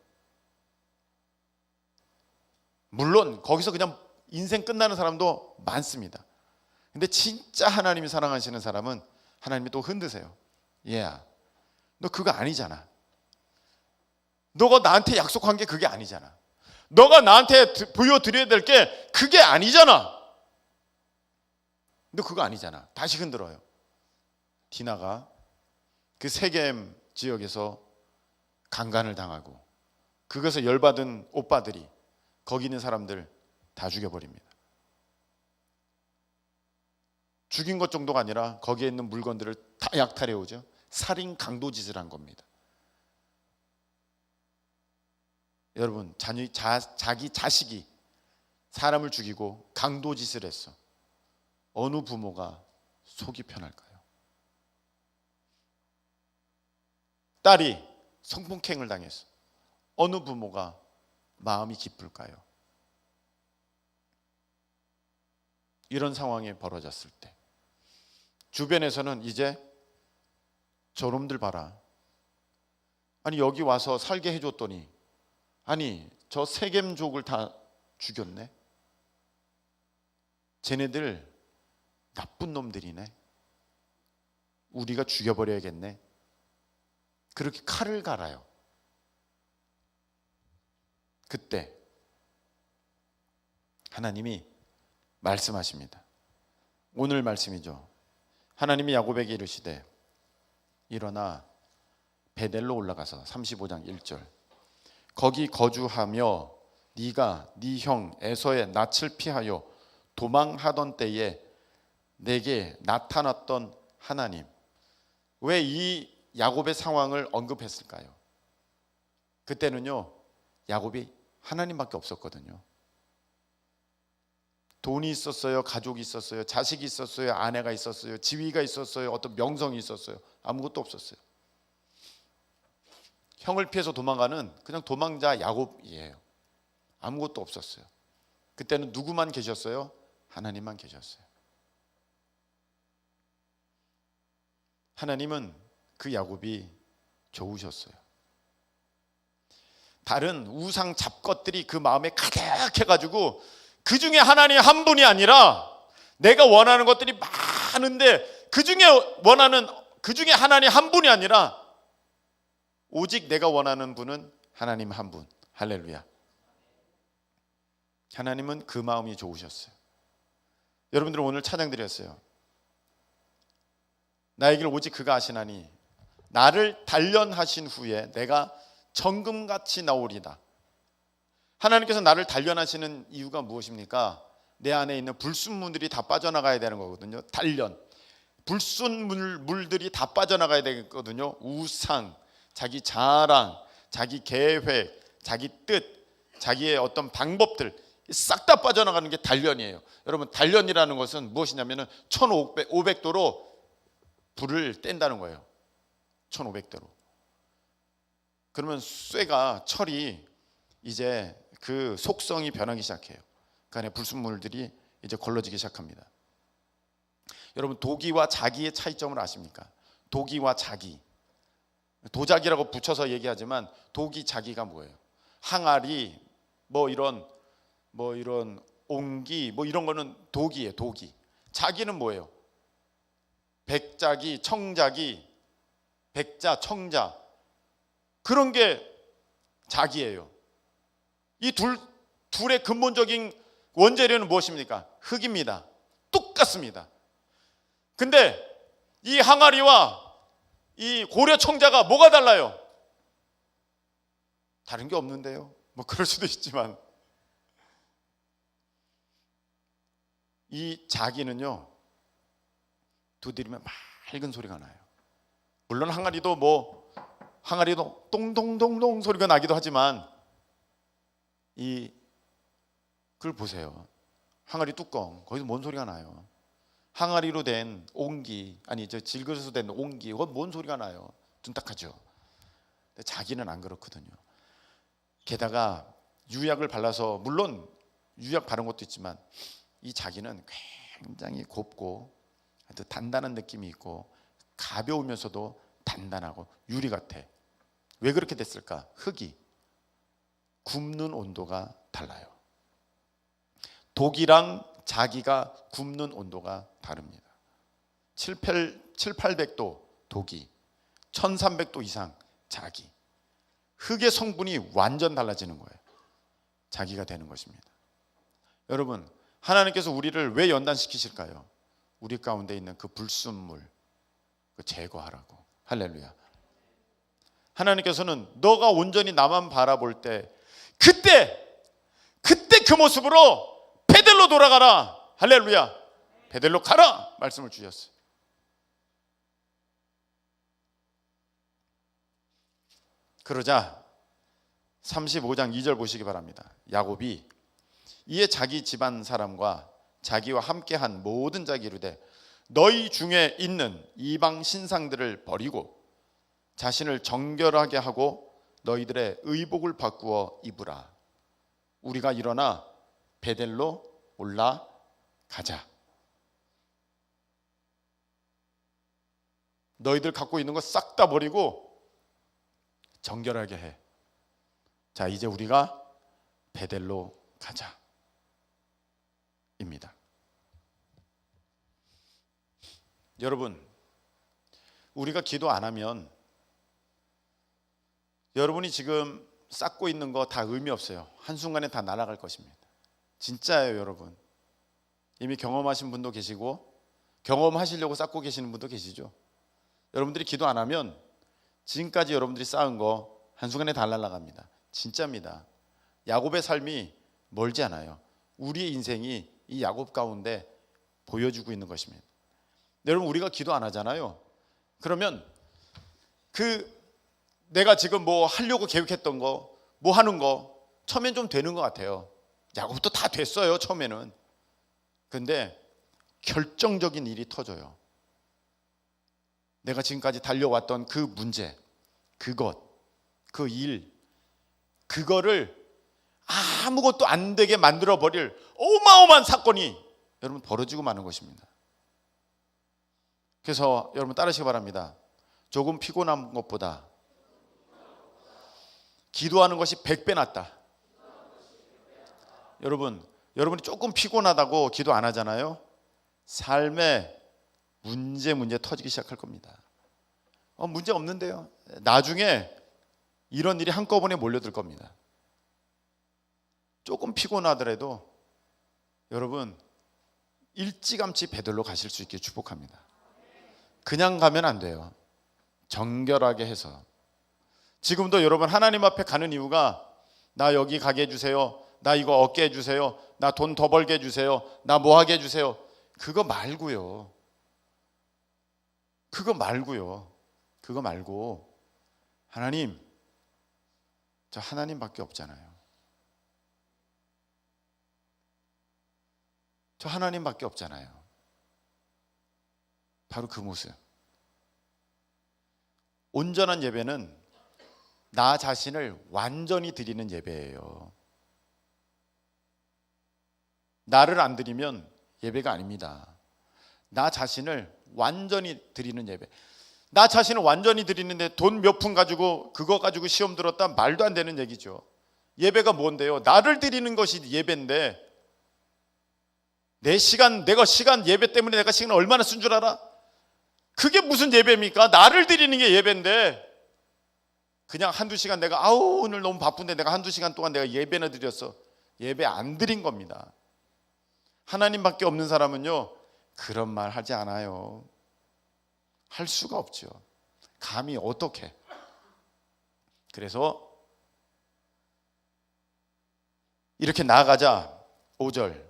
물론 거기서 그냥 인생 끝나는 사람도 많습니다. 근데 진짜 하나님이 사랑하시는 사람은 하나님이 또 흔드세요. 얘야, 너 그거 아니잖아. 너가 나한테 약속한 게 그게 아니잖아. 너가 나한테 보여드려야 될 게 그게 아니잖아. 너 그거 아니잖아. 다시 흔들어요. 디나가 그 세겜 지역에서 강간을 당하고, 그것에 열받은 오빠들이 거기 있는 사람들 다 죽여버립니다. 죽인 것 정도가 아니라 거기에 있는 물건들을 다 약탈해 오죠. 살인 강도짓을 한 겁니다. 여러분, 자기 자식이 사람을 죽이고 강도짓을 했어. 어느 부모가 속이 편할까요? 딸이 성폭행을 당했어. 어느 부모가 마음이 기쁠까요? 이런 상황이 벌어졌을 때 주변에서는 이제 저놈들 봐라. 아니 여기 와서 살게 해줬더니 아니 저 세겜족을 다 죽였네. 쟤네들 나쁜 놈들이네. 우리가 죽여버려야겠네. 그렇게 칼을 갈아요. 그때 하나님이 말씀하십니다. 오늘 말씀이죠. 하나님이 야곱에게 이르시되 일어나 베델로 올라가서 35장 1절 거기 거주하며 네가 네 형 에서의 낯을 피하여 도망하던 때에 내게 나타났던 하나님. 왜 이 야곱의 상황을 언급했을까요? 그때는요 야곱이 하나님밖에 없었거든요. 돈이 있었어요, 가족이 있었어요, 자식이 있었어요, 아내가 있었어요, 지위가 있었어요, 어떤 명성이 있었어요. 아무것도 없었어요. 형을 피해서 도망가는 그냥 도망자 야곱이에요. 아무것도 없었어요. 그때는 누구만 계셨어요? 하나님만 계셨어요. 하나님은 그 야곱이 좋으셨어요. 다른 우상 잡것들이 그 마음에 가득해가지고 그 중에 하나님 한 분이 아니라 내가 원하는 것들이 많은데 그 중에 하나님 한 분이 아니라 오직 내가 원하는 분은 하나님 한 분. 할렐루야. 하나님은 그 마음이 좋으셨어요. 여러분들은 오늘 찬양 드렸어요. 나의 길 오직 그가 아시나니 나를 단련하신 후에 내가 정금같이 나오리다. 하나님께서 나를 단련하시는 이유가 무엇입니까? 내 안에 있는 불순물들이 다 빠져나가야 되는 거거든요. 단련. 불순물들이 다 빠져나가야 되거든요. 우상, 자기 자랑, 자기 계획, 자기 뜻, 자기의 어떤 방법들 싹 다 빠져나가는 게 단련이에요. 여러분 단련이라는 것은 무엇이냐면 1500도로 불을 뗀다는 거예요. 1500도로. 그러면 쇠가 철이 이제 그 속성이 변하기 시작해요. 그 안에 불순물들이 이제 걸러지기 시작합니다. 여러분 도기와 자기의 차이점을 아십니까? 도기와 자기. 도자기라고 붙여서 얘기하지만 도기 자기가 뭐예요? 항아리 뭐 이런 옹기 뭐 이런 거는 도기예요. 도기. 자기는 뭐예요? 백자기, 청자기, 백자, 청자 그런 게 자기예요. 이 둘의 근본적인 원재료는 무엇입니까? 흙입니다. 똑같습니다. 근데 이 항아리와 이 고려 청자가 뭐가 달라요? 다른 게 없는데요. 뭐 그럴 수도 있지만 이 자기는요 두드리면 맑은 소리가 나요. 물론 항아리도 똥동동동 소리가 나기도 하지만 그걸 보세요. 항아리 뚜껑 거기서 뭔 소리가 나요? 항아리로 된 옹기 질그릇으로 된 옹기 그건 뭔 소리가 나요? 둔탁하죠. 근데 자기는 안 그렇거든요. 게다가 유약을 발라서 물론 유약 바른 것도 있지만 이 자기는 굉장히 곱고 아주 단단한 느낌이 있고 가벼우면서도 단단하고 유리 같아. 왜 그렇게 됐을까? 흙이 굽는 온도가 달라요. 독이랑 자기가 굽는 온도가 다릅니다. 700~800도 독이, 1300도 이상 자기. 흙의 성분이 완전 달라지는 거예요. 자기가 되는 것입니다. 여러분 하나님께서 우리를 왜 연단시키실까요? 우리 가운데 있는 그 불순물 제거하라고. 할렐루야. 하나님께서는 너가 온전히 나만 바라볼 때 그때 그 모습으로 베델로 돌아가라. 할렐루야. 베델로 가라 말씀을 주셨어요. 그러자 35장 2절 보시기 바랍니다. 야곱이 이에 자기 집안 사람과 자기와 함께한 모든 자에게 이르되 너희 중에 있는 이방 신상들을 버리고 자신을 정결하게 하고 너희들의 의복을 바꾸어 입으라. 우리가 일어나 베델로 올라가자. 너희들 갖고 있는 거 싹 다 버리고 정결하게 해. 자, 이제 우리가 베델로 가자 입니다. 여러분, 우리가 기도 안 하면 여러분이 지금 쌓고 있는 거 다 의미 없어요. 한순간에 다 날아갈 것입니다. 진짜예요, 여러분. 이미 경험하신 분도 계시고 경험하시려고 쌓고 계시는 분도 계시죠. 여러분들이 기도 안 하면 지금까지 여러분들이 쌓은 거 한순간에 다 날아갑니다. 진짜입니다. 야곱의 삶이 멀지 않아요. 우리의 인생이 이 야곱 가운데 보여주고 있는 것입니다. 여러분, 우리가 기도 안 하잖아요. 그러면 내가 지금 뭐 하려고 계획했던 거, 뭐 하는 거 처음엔 좀 되는 것 같아요. 야곱도 다 됐어요, 처음에는. 근데 결정적인 일이 터져요. 내가 지금까지 달려왔던 그 문제, 그것, 그 일, 그거를 아무것도 안 되게 만들어버릴 어마어마한 사건이 여러분 벌어지고 마는 것입니다. 그래서 여러분 따르시기 바랍니다. 조금 피곤한 것보다 기도하는 것이 100배 낫다. 여러분이 조금 피곤하다고 기도 안 하잖아요. 삶에 문제 터지기 시작할 겁니다. 문제 없는데요. 나중에 이런 일이 한꺼번에 몰려들 겁니다. 조금 피곤하더라도 여러분 일찌감치 베들로 가실 수 있게 축복합니다. 그냥 가면 안 돼요. 정결하게 해서. 지금도 여러분 하나님 앞에 가는 이유가 나 여기 가게 해주세요. 나 이거 얻게 해주세요. 나 돈 더 벌게 해주세요. 나 뭐 하게 해주세요. 그거 말고요. 그거 말고 하나님, 저 하나님밖에 없잖아요. 저 하나님밖에 없잖아요. 바로 그 모습. 온전한 예배는 나 자신을 완전히 드리는 예배예요. 나를 안 드리면 예배가 아닙니다. 나 자신을 완전히 드리는 예배. 나 자신을 완전히 드리는데 돈 몇 푼 가지고 그거 가지고 시험 들었다 말도 안 되는 얘기죠. 예배가 뭔데요? 나를 드리는 것이 예배인데 내가 시간 예배 때문에 내가 시간을 얼마나 쓴 줄 알아? 그게 무슨 예배입니까? 나를 드리는 게 예배인데 그냥 한두 시간 내가 오늘 너무 바쁜데 내가 한두 시간 동안 내가 예배나 드렸어. 예배 안 드린 겁니다. 하나님밖에 없는 사람은요 그런 말 하지 않아요. 할 수가 없죠. 감히 어떻게. 그래서 이렇게 나아가자. 5절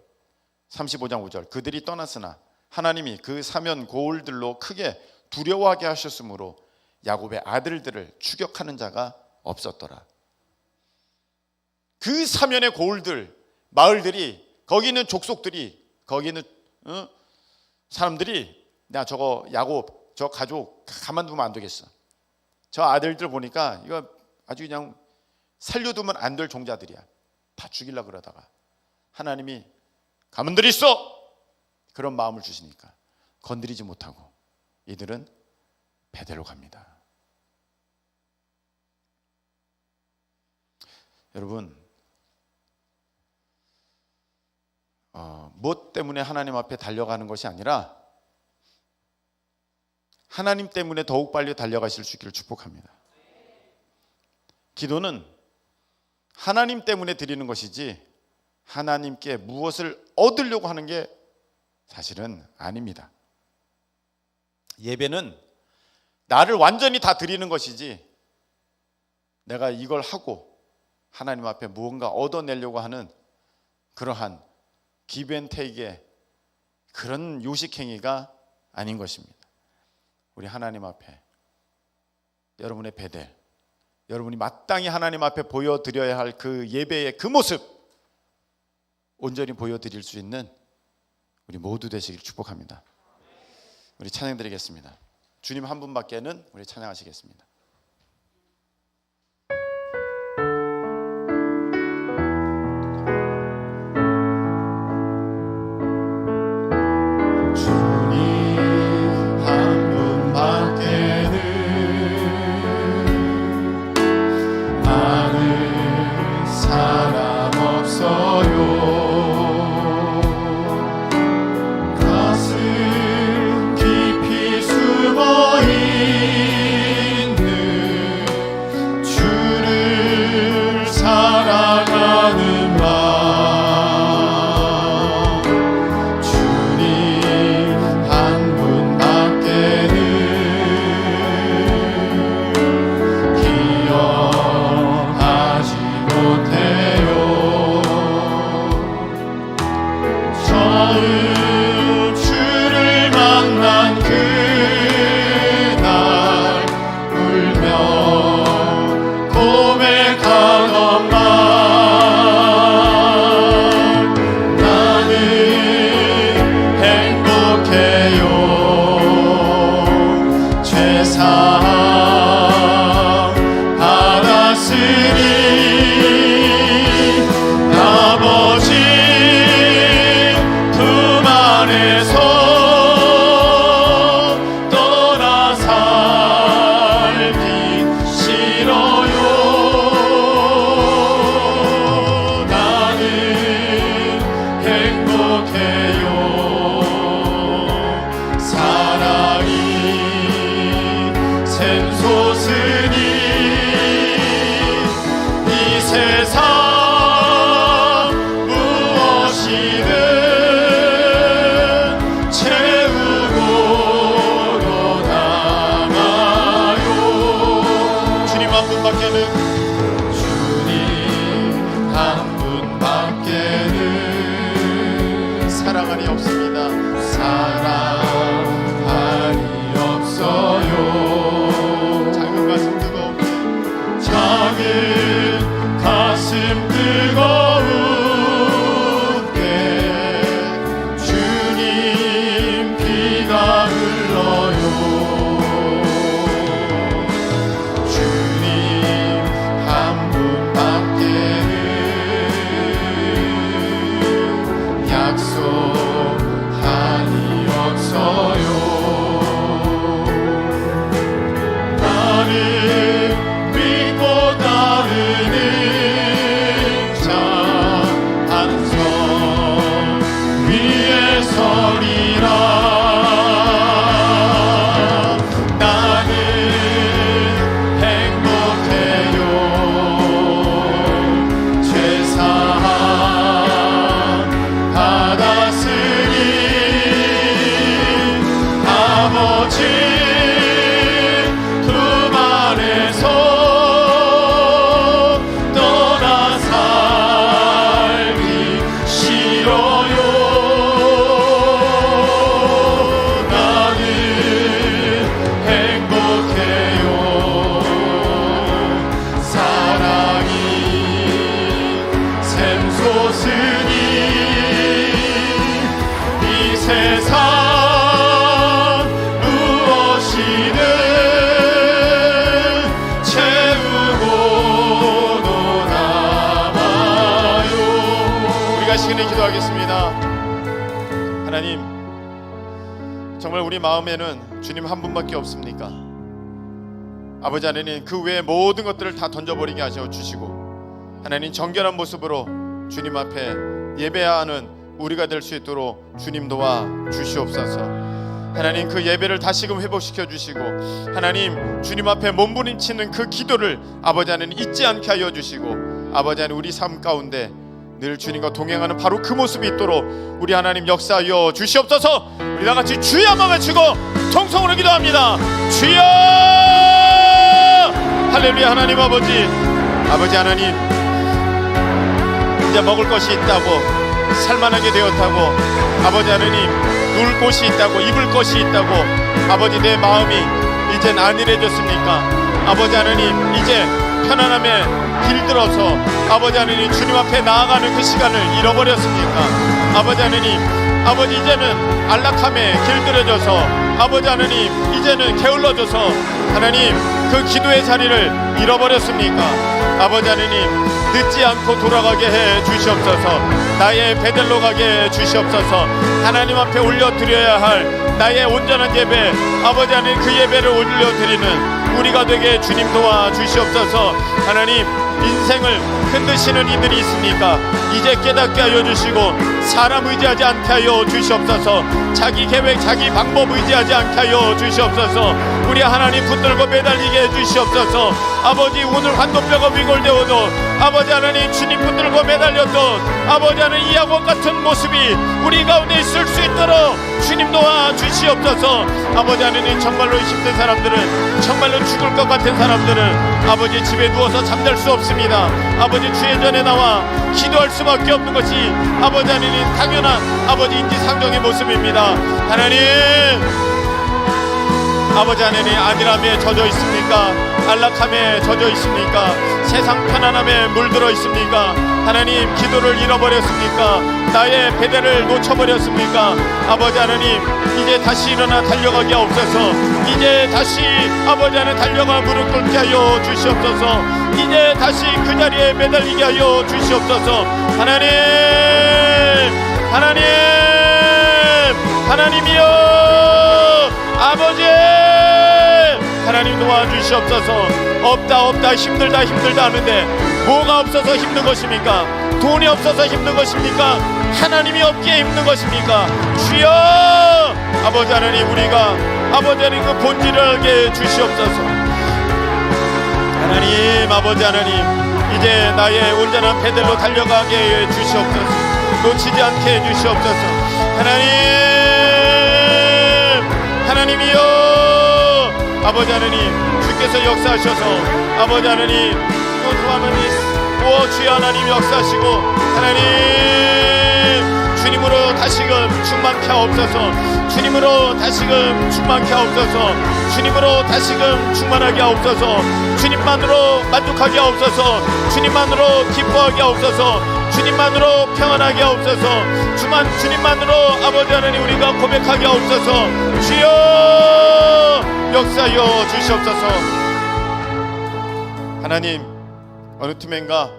35장 5절 그들이 떠났으나 하나님이 그 사면 고울들로 크게 두려워하게 하셨으므로 야곱의 아들들을 추격하는 자가 없었더라. 그 사면의 고울들, 마을들이, 거기 있는 족속들이, 거기 있는 사람들이 나 저거 야곱, 저 가족 가만두면 안 되겠어. 저 아들들 보니까 이거 아주 그냥 살려두면 안 될 종자들이야. 다 죽이려고 그러다가 하나님이 가만들이 있어! 그런 마음을 주시니까 건드리지 못하고 이들은 베델로 갑니다. 여러분, 무엇 때문에 하나님 앞에 달려가는 것이 아니라 하나님 때문에 더욱 빨리 달려가실 수 있기를 축복합니다. 기도는 하나님 때문에 드리는 것이지 하나님께 무엇을 얻으려고 하는 게 사실은 아닙니다. 예배는 나를 완전히 다 드리는 것이지 내가 이걸 하고 하나님 앞에 무언가 얻어내려고 하는 그러한 기브앤테이크의 그런 요식행위가 아닌 것입니다. 우리 하나님 앞에 여러분의 베델, 여러분이 마땅히 하나님 앞에 보여드려야 할 그 예배의 그 모습 온전히 보여드릴 수 있는 우리 모두 되시길 축복합니다. 우리 찬양 드리겠습니다. 주님 한 분밖에는 우리 찬양하시겠습니다. 사랑하니 없습니다. 사랑하니 없어요. 작은 가슴 뜨겁게, 작은 가슴 뜨거운게 주님 피가 흘러요. 주님 한 분밖에는 약속하니 없어요. 나는 믿고 따르는 자 한 성 위에 서리라. 나는 행복해요. 죄사함 받았으니 아버지 품 안에서 떠나 살기 싫어요. 나는 행복해요. 사랑이 샘솟으니 이 세상 무엇이든 채우고도 남아요. 우리가 시간에 기도하겠습니다. 하나님, 정말 우리 마음에는 주님 한 분밖에 없습니까? 아버지 하나님, 그 외의 모든 것들을 다 던져버리게 하셔 주시고 하나님 정결한 모습으로 주님 앞에 예배하는 우리가 될 수 있도록 주님 도와 주시옵소서. 하나님, 그 예배를 다시금 회복시켜 주시고 하나님 주님 앞에 몸부림치는 그 기도를 아버지 하나님 잊지 않게 하여 주시고 아버지 하나님 우리 삶 가운데 늘 주님과 동행하는 바로 그 모습이 있도록 우리 하나님 역사하여 주시옵소서. 우리 다같이 주여 한번 외치고 통성으로 기도합니다. 주여! 할렐루야. 하나님 아버지 하나님, 이제 먹을 것이 있다고 살만하게 되었다고, 아버지 하나님 누울 곳이 있다고, 입을 것이 있다고, 아버지 내 마음이 이젠 안일해졌습니까? 아버지 하나님 이제 편안함에 길들어서 아버지 하나님 주님 앞에 나아가는 그 시간을 잃어버렸습니까? 아버지 하나님, 아버지 이제는 안락함에 길들여져서 아버지 하나님 이제는 게을러져서 하나님 그 기도의 자리를 잃어버렸습니까? 아버지 하나님 늦지 않고 돌아가게 해 주시옵소서. 나의 베델로 가게 해 주시옵소서. 하나님 앞에 올려드려야 할 나의 온전한 예배, 아버지 하나님 그 예배를 올려드리는 우리가 되게 주님 도와 주시옵소서. 하나님 인생을 흔드시는 이들이 있습니까? 이제 깨닫게 하여 주시고 사람 의지하지 않게 하여 주시옵소서. 자기 계획 자기 방법 의지하지 않게 하여 주시옵소서. 우리 하나님 붙들고 매달리게 해 주시옵소서. 아버지 오늘 환도뼈가 비골되어도 아버지 하나님 주님 붙들고 매달렸던 아버지 하나님 이 야곱 같은 모습이 우리 가운데 있을 수 있도록 주님 도와 주시옵소서. 아버지 하나님 정말로 힘든 사람들은, 정말로 죽을 것 같은 사람들은 아버지 집에 누워서 잠잘 수 없습니다. 아버지 주의 전에 나와 기도할 수밖에 없는 것이 아버지 하나님 당연한 아버지 인지상정의 모습입니다. 하나님 아버지 하나님 안일함에 젖어 있습니까? 안락함에 젖어 있습니까? 세상 편안함에 물들어 있습니까? 하나님 기도를 잃어버렸습니까? 나의 베델을 놓쳐버렸습니까? 아버지 하나님 이제 다시 일어나 달려가게 하옵소서. 이제 다시 아버지 하나님 달려가 무릎 꿇게 하여 주시옵소서. 이제 다시 그 자리에 매달리게 하여 주시옵소서. 하나님 하나님 하나님이여 아버지 하나님 도와주시옵소서. 없다 힘들다 하는데 뭐가 없어서 힘든 것입니까? 돈이 없어서 힘든 것입니까? 하나님이 없기에 힘든 것입니까? 주여 아버지 하나님 우리가 아버지 하나님 그 본질을 알게 주시옵소서. 하나님 아버지 하나님 이제 나의 온전한 베델로 달려가게 해 주시옵소서. 놓치지 않게 해 주시옵소서. 하나님이여 아버지 하나님 주께서 역사하셔서 아버지 하나님 또 하나님 주여 하나님 역사하시고 하나님 주님으로 다시금 충만케 하옵소서. 주님으로 다시금 충만케 하옵소서. 주님으로 다시금 충만하게 하옵소서. 주님만으로 만족하게 하옵소서. 주님만으로 기뻐하게 하옵소서. 주님만으로 평안하게 하옵소서. 주님만으로 아버지 하나님 우리가 고백하게 하옵소서. 주여 역사하여 주시옵소서. 하나님 어느 틈엔가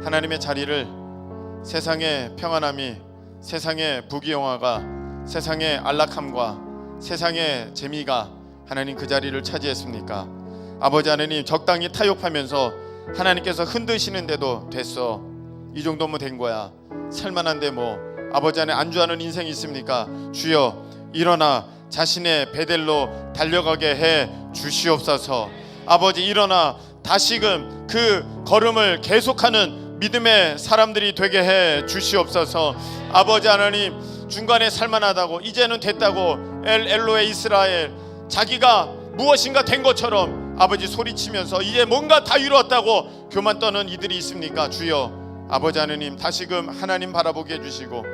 하나님의 자리를 세상의 평안함이, 세상의 부귀영화가, 세상의 안락함과 세상의 재미가 하나님 그 자리를 차지했습니까? 아버지 하나님 적당히 타협하면서 하나님께서 흔드시는데도 됐어, 이 정도면 된 거야, 살만한데 뭐 아버지 안에 안주하는 인생이 있습니까? 주여 일어나 자신의 베델로 달려가게 해 주시옵소서. 아버지 일어나 다시금 그 걸음을 계속하는 믿음의 사람들이 되게 해 주시옵소서. 아버지 하나님 중간에 살만하다고 이제는 됐다고 엘로에 이스라엘 자기가 무엇인가 된 것처럼 아버지 소리치면서 이제 뭔가 다 이루었다고 교만 떠는 이들이 있습니까? 주여 아버지 하나님 다시금 하나님 바라보게 해주시고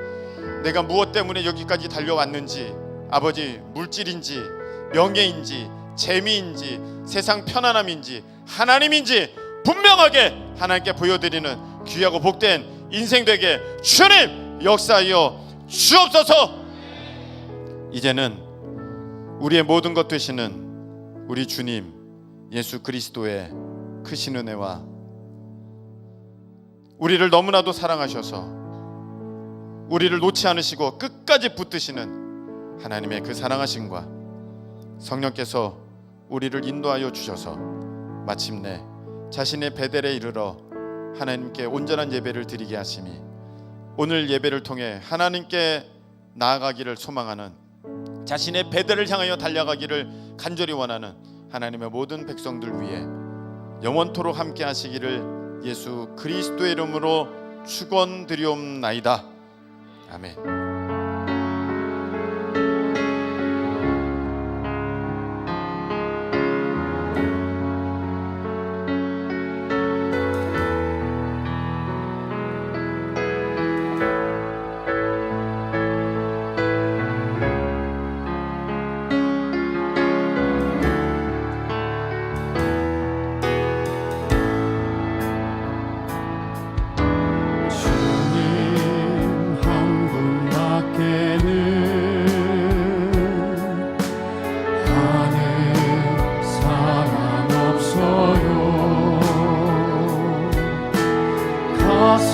내가 무엇 때문에 여기까지 달려왔는지, 아버지 물질인지 명예인지 재미인지 세상 편안함인지 하나님인지 분명하게 하나님께 보여드리는 귀하고 복된 인생 되게 주님 역사하여 주옵소서. 이제는 우리의 모든 것 되시는 우리 주님 예수 그리스도의 크신 은혜와 우리를 너무나도 사랑하셔서 우리를 놓지 않으시고 끝까지 붙드시는 하나님의 그 사랑하심과 성령께서 우리를 인도하여 주셔서 마침내 자신의 베델에 이르러 하나님께 온전한 예배를 드리게 하심이 오늘 예배를 통해 하나님께 나아가기를 소망하는, 자신의 베델을 향하여 달려가기를 간절히 원하는 하나님의 모든 백성들 위해 영원토록 함께 하시기를 예수 그리스도의 이름으로 축원드리옵나이다. 아멘.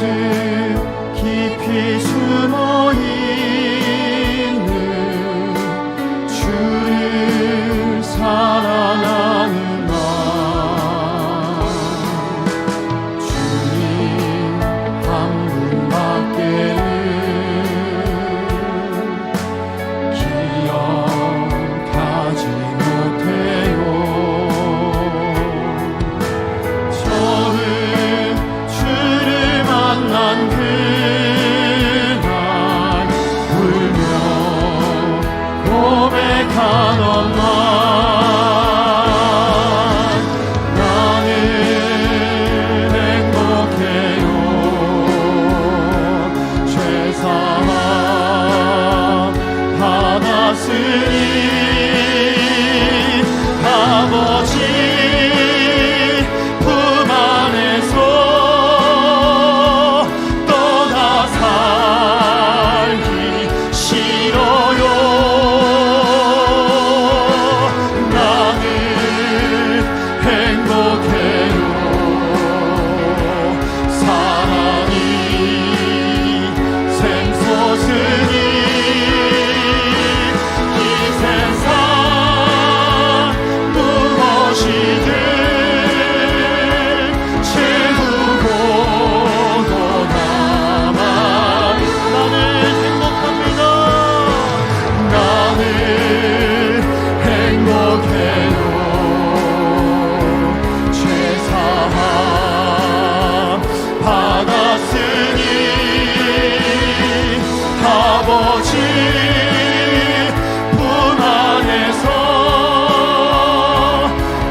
가슴 깊이 숨어 있는 주를 사랑하는 마음, 주님 한 분밖에는 기억하지 못해요. 처음 주를 만난 그날 울며 고백하던 말, 나는 행복해요. 죄사함 받았으니 아버지 품 안에서 떠나 살기 싫어요. 나는 행복해요. 사랑이 샘솟으니 이 세상 무엇이든 채우고도 남아. 나는 행복합니다. 나는 행복해요. 죄사함 받았으니 아버지 품 안에서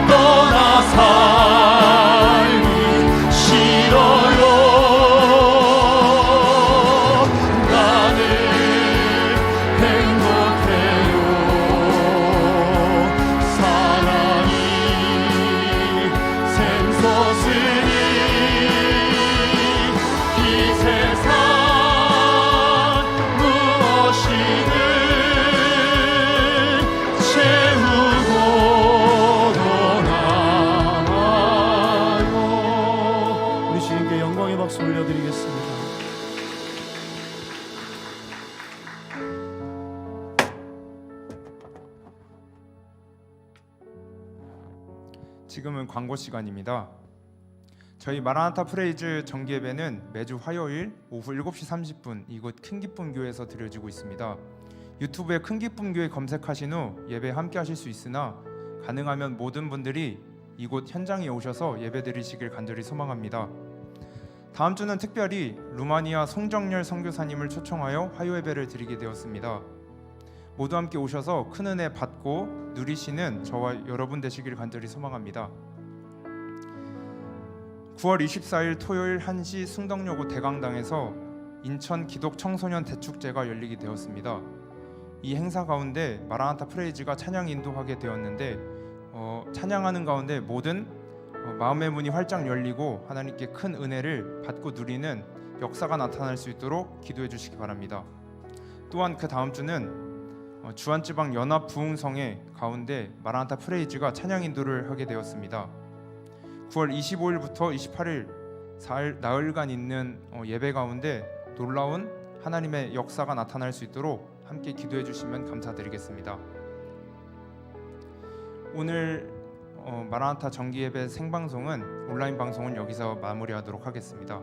떠나 살기 싫어요. 나는 행복해요. 사랑이 샘솟으니 이 세상 무엇이든 채우고도 남아요. 우리 주님께 영광의 박수 올려드리겠습니다. 지금은 광고 시간입니다. 저희 마라나타 프레이즈 정기예배는 매주 화요일 오후 7시 30분 이곳 큰기쁨교회에서 드려지고 있습니다. 유튜브에 큰기쁨교회 검색하신 후 예배 함께 하실 수 있으나 가능하면 모든 분들이 이곳 현장에 오셔서 예배 드리시길 간절히 소망합니다. 다음 주는 특별히 루마니아 송정열 선교사님을 초청하여 화요 예배를 드리게 되었습니다. 모두 함께 오셔서 큰 은혜 받고 누리시는 저와 여러분 되시길 간절히 소망합니다. 9월 24일 토요일 1시 승덕여고 대강당에서 인천 기독 청소년 대축제가 열리게 되었습니다. 이 행사 가운데 마라나타 프레이즈가 찬양 인도하게 되었는데 찬양하는 가운데 모든 마음의 문이 활짝 열리고 하나님께 큰 은혜를 받고 누리는 역사가 나타날 수 있도록 기도해 주시기 바랍니다. 또한 그 다음 주는 주안지방 연합 부흥성회 가운데 마라나타 프레이즈가 찬양 인도를 하게 되었습니다. 9월 25일부터 28일 4일 나흘간 있는 예배 가운데 놀라운 하나님의 역사가 나타날 수 있도록 함께 기도해 주시면 감사드리겠습니다. 오늘 마라나타 정기예배 생방송은 온라인 방송은 여기서 마무리하도록 하겠습니다.